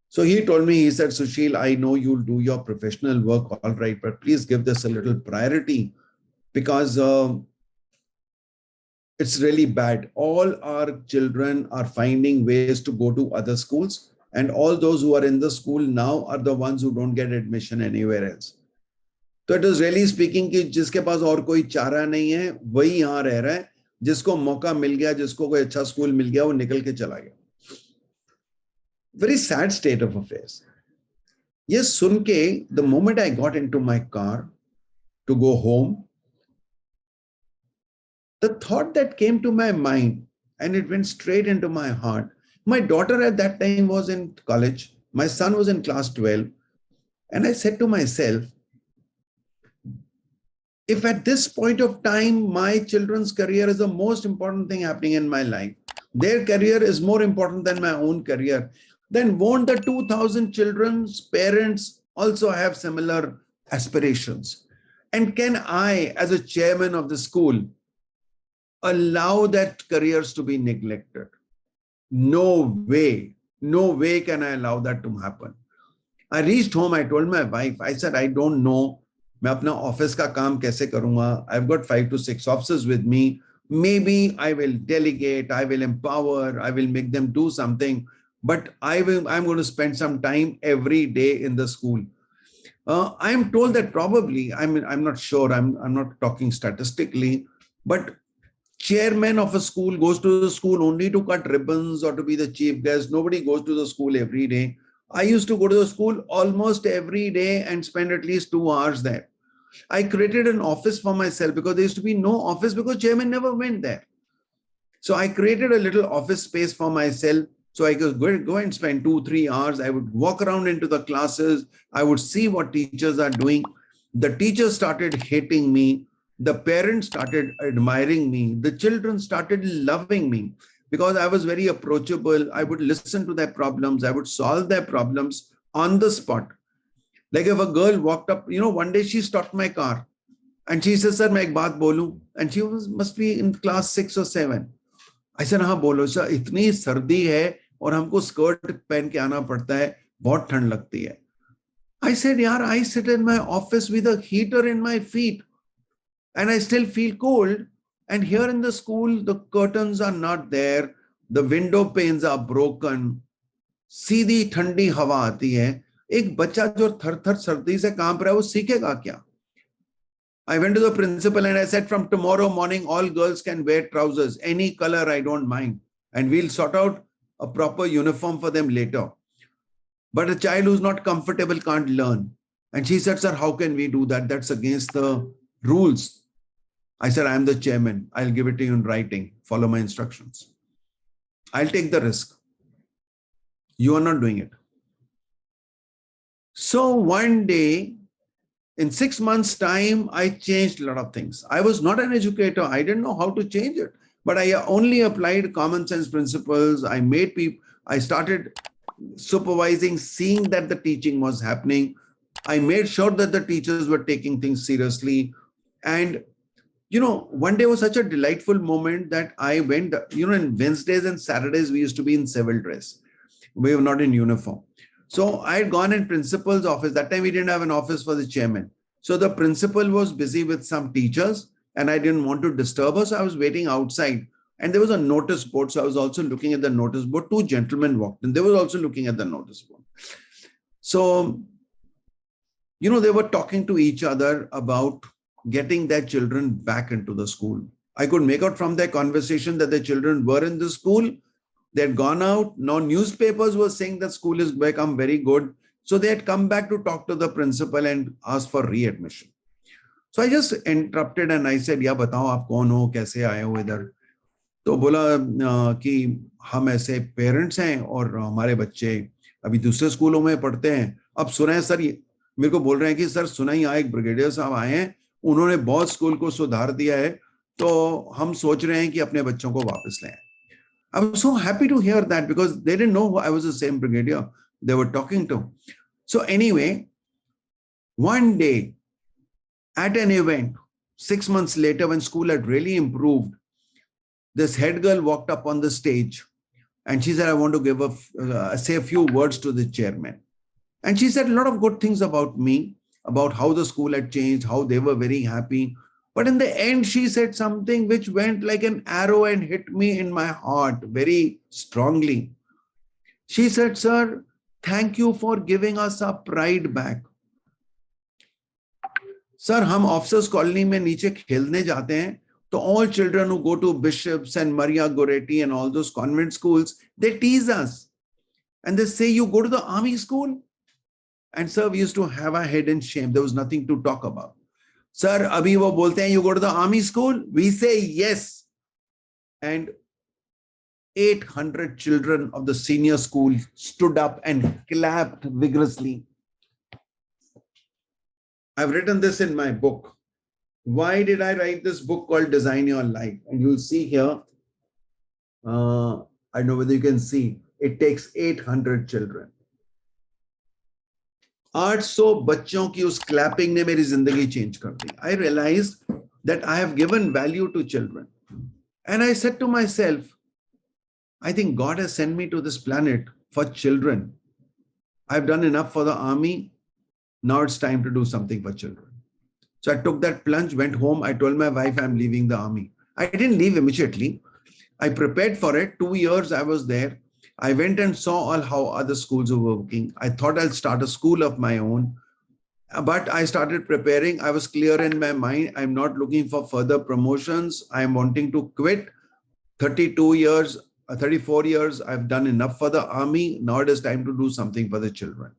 So he told me, he said, "Sushil, I know you'll do your professional work all right, but please give this a little priority because it's really bad. All our children are finding ways to go to other schools, and all those who are in the school now are the ones who don't get admission anywhere else." So it was really speaking कि जिसके पास और कोई चारा नहीं है वही यहाँ रह रहा है, जिसको मौका मिल गया, जिसको कोई अच्छा स्कूल मिल गया, वो निकल के चला गया. Very sad state of affairs. ये सुन के, the moment I got into my car to go home, the thought that came to my mind, and it went straight into my heart. My daughter at that time was in college. My son was in class 12. And I said to myself, if at this point of time, my children's career is the most important thing happening in my life, their career is more important than my own career, then won't the 2000 children's parents also have similar aspirations? And can I, as a chairman of the school, allow that careers to be neglected? No way can I allow that to happen. I reached home, I told my wife, I said, I don't know, मैं अपना office का काम कैसे करूंगा? I've got 5 to 6 officers with me. Maybe I will delegate, I will empower, I will make them do something, but I'm going to spend some time every day in the school. I'm told that probably, I'm not sure, I'm not talking statistically, but chairman of a school goes to the school only to cut ribbons or to be the chief guest. Nobody goes to the school every day. I used to go to the school almost every day and spend at least 2 hours there. I created an office for myself because there used to be no office because chairman never went there. So I created a little office space for myself. So I could go and spend 2-3 hours. I would walk around into the classes. I would see what teachers are doing. The teachers started hating me. The parents started admiring me. The children started loving me because I was very approachable. I would listen to their problems. I would solve their problems on the spot. Like if a girl walked up, one day she stopped my car and she says, sir, main ek baat bolu. And she must be in class 6 or 7. I said, हाँ बोलो sir, इतनी सर्दी है और हमको skirt पहन के आना पड़ता है, बहुत ठंड लगती है. I said, yaar, I sit in my office with a heater in my feet and I still feel cold. And here in the school, the curtains are not there. The window panes are broken. सीधी ठंडी हवा आती है. एक बच्चा जो थर-थर सर्दी से कांप रहा है, वो सीखेगा क्या? I went to the principal and I said, from tomorrow morning, all girls can wear trousers, any color, I don't mind. And we'll sort out a proper uniform for them later. But a child who's not comfortable can't learn. And she said, sir, how can we do that? That's against the rules. I said, I'm the chairman. I'll give it to you in writing. Follow my instructions. I'll take the risk. You are not doing it. So one day, in 6 months' time, I changed a lot of things. I was not an educator. I didn't know how to change it. But I only applied common sense principles. I started supervising, seeing that the teaching was happening. I made sure that the teachers were taking things seriously. And, one day was such a delightful moment that I went, in Wednesdays and Saturdays, we used to be in civil dress. We were not in uniform. So I had gone in principal's office. That time we didn't have an office for the chairman. So the principal was busy with some teachers and I didn't want to disturb her. So I was waiting outside and there was a notice board. So I was also looking at the notice board. 2 gentlemen walked in. They were also looking at the notice board. So, they were talking to each other about getting their children back into the school. I could make out from their conversation that the children were in the school. They had gone out. Now newspapers were saying that school is become very good. So they had come back to talk to the principal and ask for readmission. So I just interrupted and I said, "Ya batao aap kaun ho, kaise aaye ho idhar?" तो बोला कि हम ऐसे parents हैं और हमारे बच्चे अभी दूसरे स्कूलों में पढ़ते हैं. अब सुना है सर, मेरे को बोल रहे हैं कि सर सुना ही, यहाँ एक ब्रिगेडियर साहब आए हैं, उन्होंने बहुत स्कूल को सुधार दिया है, तो हम सोच रहे हैं कि अपने बच्चों को वापस लें. I was so happy to hear that because they didn't know I was the same brigadier they were talking to. So anyway, one day at an event, 6 months later when school had really improved, this head girl walked up on the stage and she said, I want to say a few words to the chairman. And she said a lot of good things about me, about how the school had changed, how they were very happy. But in the end, she said something which went like an arrow and hit me in my heart very strongly. She said, sir, thank you for giving us our pride back. Sir, हम officers colony में नीचे खेलने जाते हैं So all children who go to Bishops and Maria Goretti and all those convent schools, they tease us. And they say, you go to the army school? And sir, we used to have our head in shame. There was nothing to talk about. Sir, abhi wo bolte hain, you go to the army school? We say yes. And 800 children of the senior school stood up and clapped vigorously. I've written this in my book. Why did I write this book called Design Your Life? And you'll see here, I don't know whether you can see, it takes 800 children. 800 बच्चों की उस clapping ने मेरी जिंदगी change कर दी. I realized that I have given value to children. And I said to myself, I think God has sent me to this planet for children. I've done enough for the army. Now it's time to do something for children. So I took that plunge, went home. I told my wife, I'm leaving the army. I didn't leave immediately. I prepared for it. 2 years I was there. I went and saw all how other schools were working. I thought I'll start a school of my own. But I started preparing. I was clear in my mind. I'm not looking for further promotions. I'm wanting to quit. 32 years, 34 years, I've done enough for the army. Now it is time to do something for the children.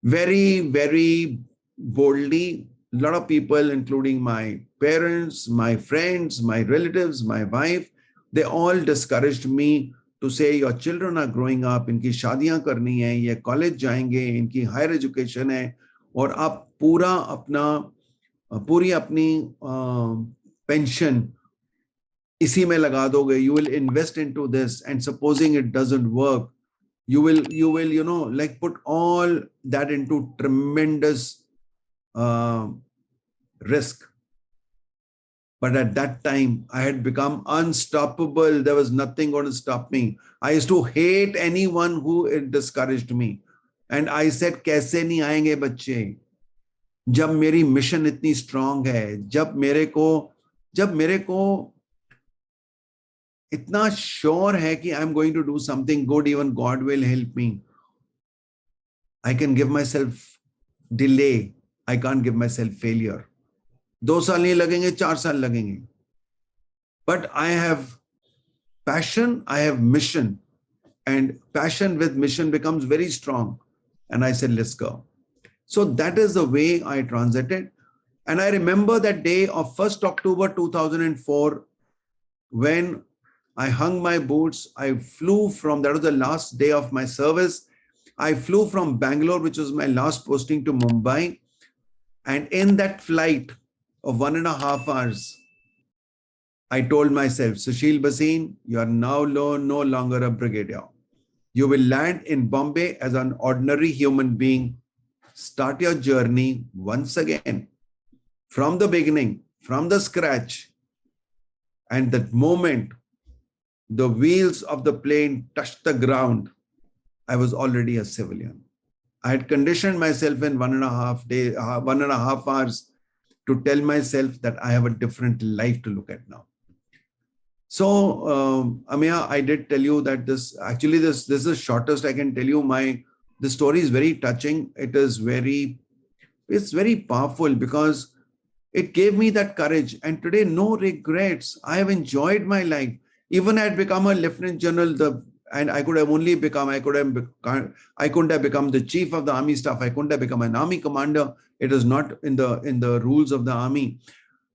Very, very boldly, a lot of people, including my parents, my friends, my relatives, my wife, they all discouraged me to say, your children are growing up, इनकी शादियां करनी है, ये college जाएंगे, इनकी higher education है, और आप पूरी अपनी pension इसी में लगा दोगे, you will invest into this, and supposing it doesn't work, you will, like put all that into tremendous risk. But at that time, I had become unstoppable. There was nothing going to stop me. I used to hate anyone who discouraged me. And I said, कैसे नहीं आएंगे बच्चे? जब मेरी mission इतनी strong है, जब मेरे को इतना sure है कि I'm going to do something good, even God will help me. I can give myself delay. I can't give myself failure. 2 साल नहीं लगेंगे, 4 साल लगेंगे. But I have passion, I have mission. And passion with mission becomes very strong. And I said, let's go. So that is the way I transited. And I remember that day of 1st October 2004, when I hung my boots, I flew from, that was the last day of my service. I flew from Bangalore, which was my last posting, to Mumbai. And in that flight of 1.5 hours, I told myself, Sushil Bhasin, you are now no longer a brigadier. You will land in Bombay as an ordinary human being. Start your journey once again, from the beginning, from the scratch. And that moment, the wheels of the plane touched the ground, I was already a civilian. I had conditioned myself in 1.5 hours to tell myself that I have a different life to look at now. So, Ameya, I did tell you that this is the shortest I can tell you. The story is very touching. It's very powerful because it gave me that courage. And today, no regrets. I have enjoyed my life. Even I had become a lieutenant general, and I couldn't have become the chief of the army staff. I couldn't have become an army commander. It is not in the rules of the army.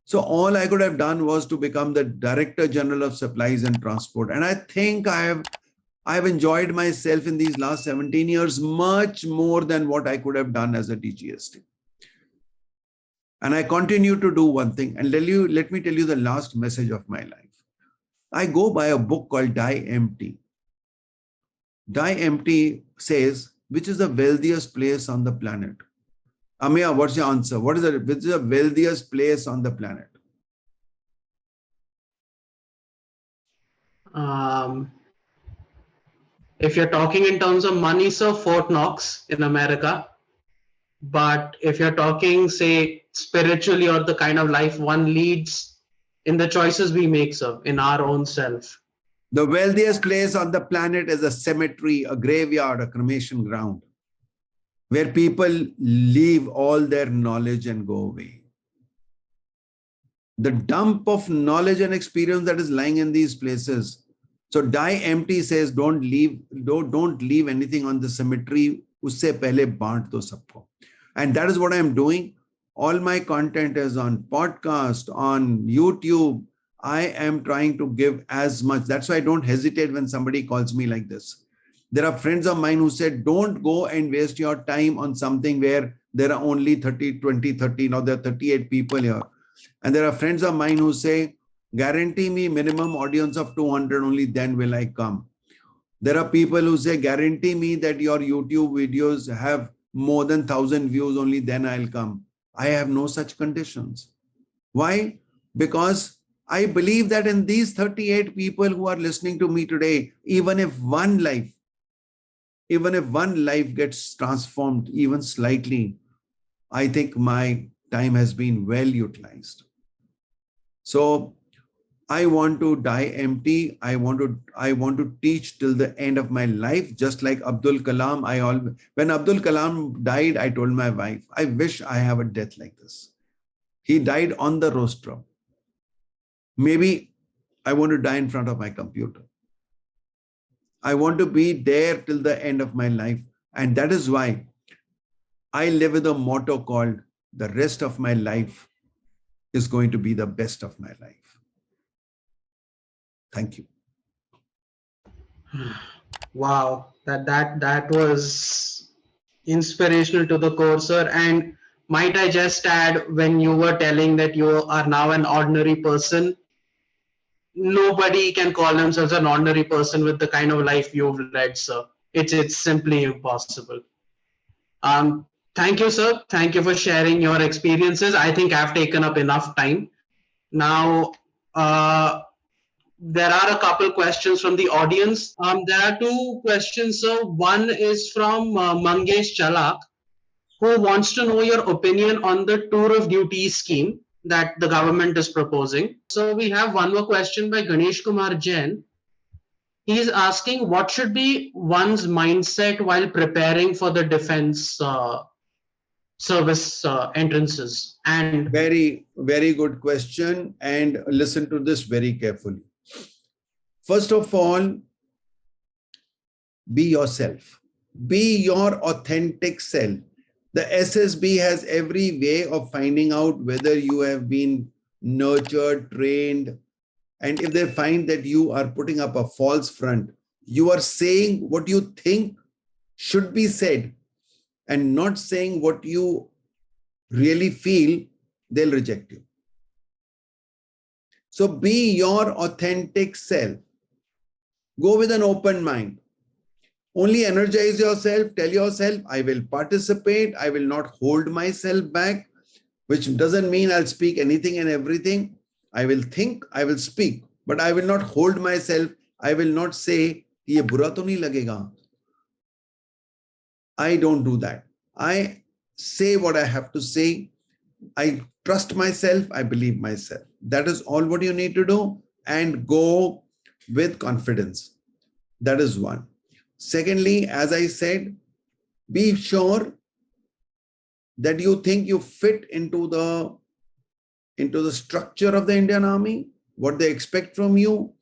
So all I could have done was to become the Director General of Supplies and Transport. And I think I've enjoyed myself in these last 17 years much more than what I could have done as a DGST. And I continue to do one thing. And let me tell you the last message of my life. I go by a book called Die Empty. Die Empty says, which is the wealthiest place on the planet? Ameya, what's your answer? Which is the wealthiest place on the planet? If you're talking in terms of money, sir, Fort Knox in America. But if you're talking, say, spiritually, or the kind of life one leads in the choices we make, sir, in our own self. The wealthiest place on the planet is a cemetery, a graveyard, a cremation ground, where people leave all their knowledge and go away. The dump of knowledge and experience that is lying in these places. So die empty says don't leave anything on the cemetery. Usse pehle baant do sabko. And that is what I am doing. All my content is on podcast, on YouTube. I am trying to give as much. That's why I don't hesitate when somebody calls me like this. There are friends of mine who said, don't go and waste your time on something where there are only 30, 20, 30, now there are 38 people here. And there are friends of mine who say, guarantee me minimum audience of 200, only then will I come. There are people who say, guarantee me that your YouTube videos have more than 1,000 views, only then I'll come. I have no such conditions. Why? Because I believe that in these 38 people who are listening to me today, even if one life gets transformed even slightly, I think my time has been well utilized. So I want to die empty. I want to teach till the end of my life, just like Abdul Kalam. When Abdul Kalam died, I told my wife, I wish I have a death like this. He died on the rostrum. Maybe I want to die in front of my computer. I want to be there till the end of my life. And that is why I live with a motto called, the rest of my life is going to be the best of my life. Thank you. Wow, that was inspirational to the core, sir. And might I just add, when you were telling that you are now an ordinary person, nobody can call themselves an ordinary person with the kind of life you've led, sir. It's simply impossible. Thank you, sir. Thank you for sharing your experiences. I think I've taken up enough time. Now, there are a couple questions from the audience. There are two questions, sir. One is from Mangesh Chalak, who wants to know your opinion on the tour of duty scheme that the government is proposing. So we have one more question by Ganesh Kumar Jain. He's asking, what should be one's mindset while preparing for the defense service entrances? And very, very good question. And listen to this very carefully. First of all, be yourself. Be your authentic self. The SSB has every way of finding out whether you have been nurtured, trained, and if they find that you are putting up a false front, you are saying what you think should be said and not saying what you really feel, they'll reject you. So be your authentic self. Go with an open mind. Only energize yourself. Tell yourself, I will participate. I will not hold myself back, which doesn't mean I'll speak anything and everything. I will think, I will speak, but I will not hold myself. I will not say, ye bura to nahi lagega. I don't do that. I say what I have to say. I trust myself. I believe myself. That is all what you need to do, and go with confidence. That is one. Secondly, as I said, be sure that you think you fit into the structure of the Indian Army, what they expect from you.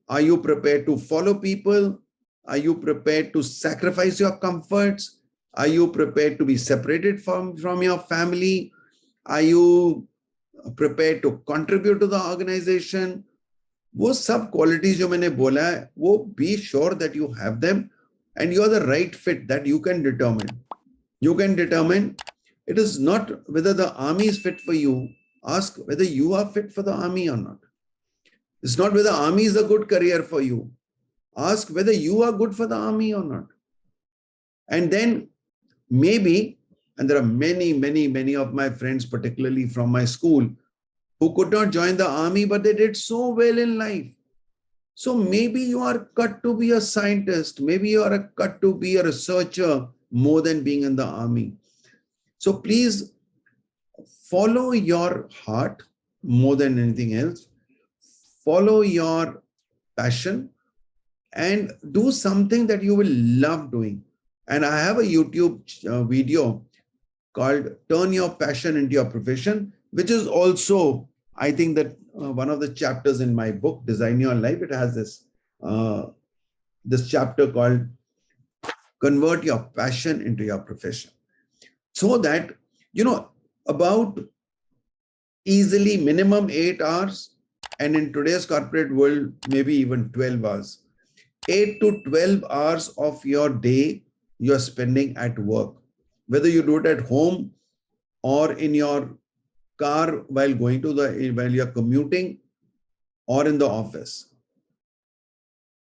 Are you prepared to follow people? Are you prepared to sacrifice your comforts? Are you prepared to be separated from your family? Are you prepared to contribute to the organization? वो सब qualities जो मैंने बोला है, वो be sure that you have them and you are the right fit that you can determine. You can determine. It is not whether the army is fit for you. Ask whether you are fit for the army or not. It's not whether army is a good career for you. Ask whether you are good for the army or not. And then maybe, and there are many, many, many of my friends, particularly from my school, who could not join the army, but they did so well in life. So maybe you are cut to be a scientist. Maybe you are cut to be a researcher more than being in the army. So please follow your heart more than anything else. Follow your passion and do something that you will love doing. And I have a YouTube video called Turn Your Passion into Your Profession, which is also I think that one of the chapters in my book, Design Your Life, it has this chapter called Convert Your Passion into Your Profession. So that, about easily minimum 8 hours, and in today's corporate world, maybe even 12 hours. 8 to 12 hours of your day you're spending at work, whether you do it at home or in your car while you're commuting or in the office.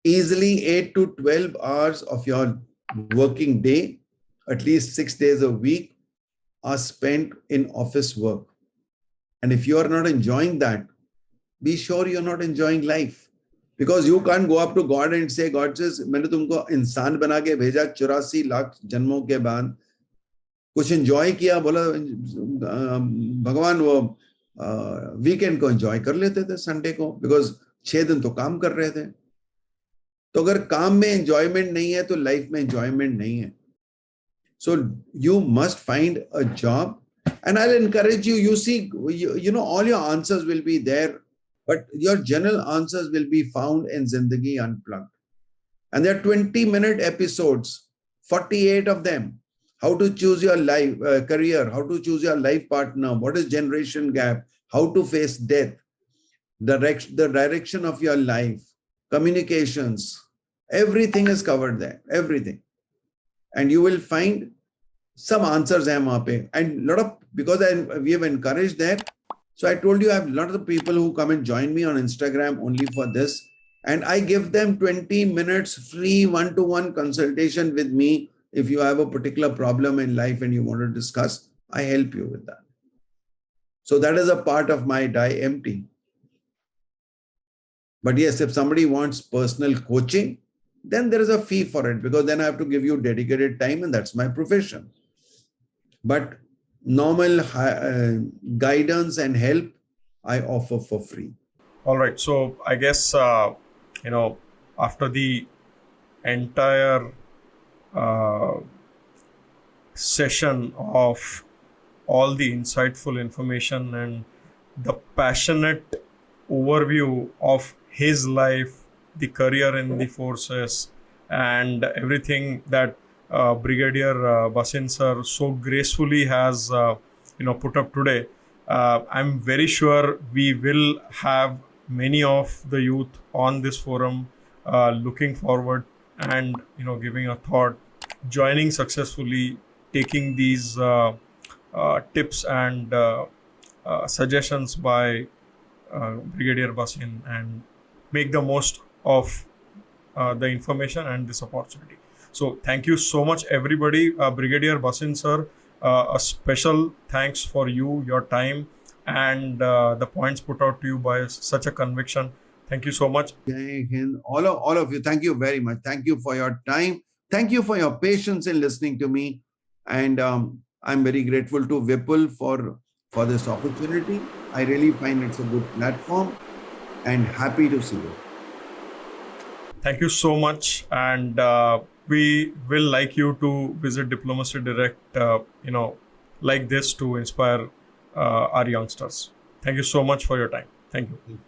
Easily 8 to 12 hours of your working day, at least 6 days a week, are spent in office work. And if you are not enjoying that, be sure you're not enjoying life. Because you can't go up to God and say, God says, मैंने तुमको इंसान बना के भेजा 84 लाख जन्मों के बाद, कुछ enjoy किया, बोला भगवान वो वीकेंड को enjoy कर लेते थे संडे को, because 6 दिन तो काम कर रहे थे. तो अगर काम में enjoyment नहीं है तो लाइफ में enjoyment नहीं है. So you must find a job, and I'll encourage you. You see, all your answers will be there, but your general answers will be found in Zindagi Unplugged. And there are 20-minute episodes, 48 of them. How to choose your life career, how to choose your life partner, what is generation gap, how to face death, the direction of your life, communications, everything is covered there, everything. And you will find some answers hai wahan pe. And because we have encouraged that. So I told you I have a lot of people who come and join me on Instagram only for this. And I give them 20 minutes free one-to-one consultation with me. If you have a particular problem in life and you want to discuss, I help you with that. So that is a part of my die empty. But yes, if somebody wants personal coaching, then there is a fee for it, because then I have to give you dedicated time, and that's my profession. But normal guidance and help I offer for free. All right. So I guess, after the entire session of all the insightful information and the passionate overview of his life, the career in the forces, and everything that Brigadier Bhasin sir so gracefully has put up today, I'm very sure we will have many of the youth on this forum looking forward and giving a thought, joining successfully, taking these tips and suggestions by Brigadier Bhasin, and make the most of the information and this opportunity. So thank you so much, everybody. Brigadier Bhasin sir, a special thanks for your time, and the points put out to you by such a conviction. Thank you so much. All of you, thank you very much. Thank you for your time. Thank you for your patience in listening to me. And I'm very grateful to Vipul for this opportunity. I really find it's a good platform, and happy to see you. Thank you so much. And we will like you to visit Diplomacy Direct, like this, to inspire our youngsters. Thank you so much for your time. Thank you.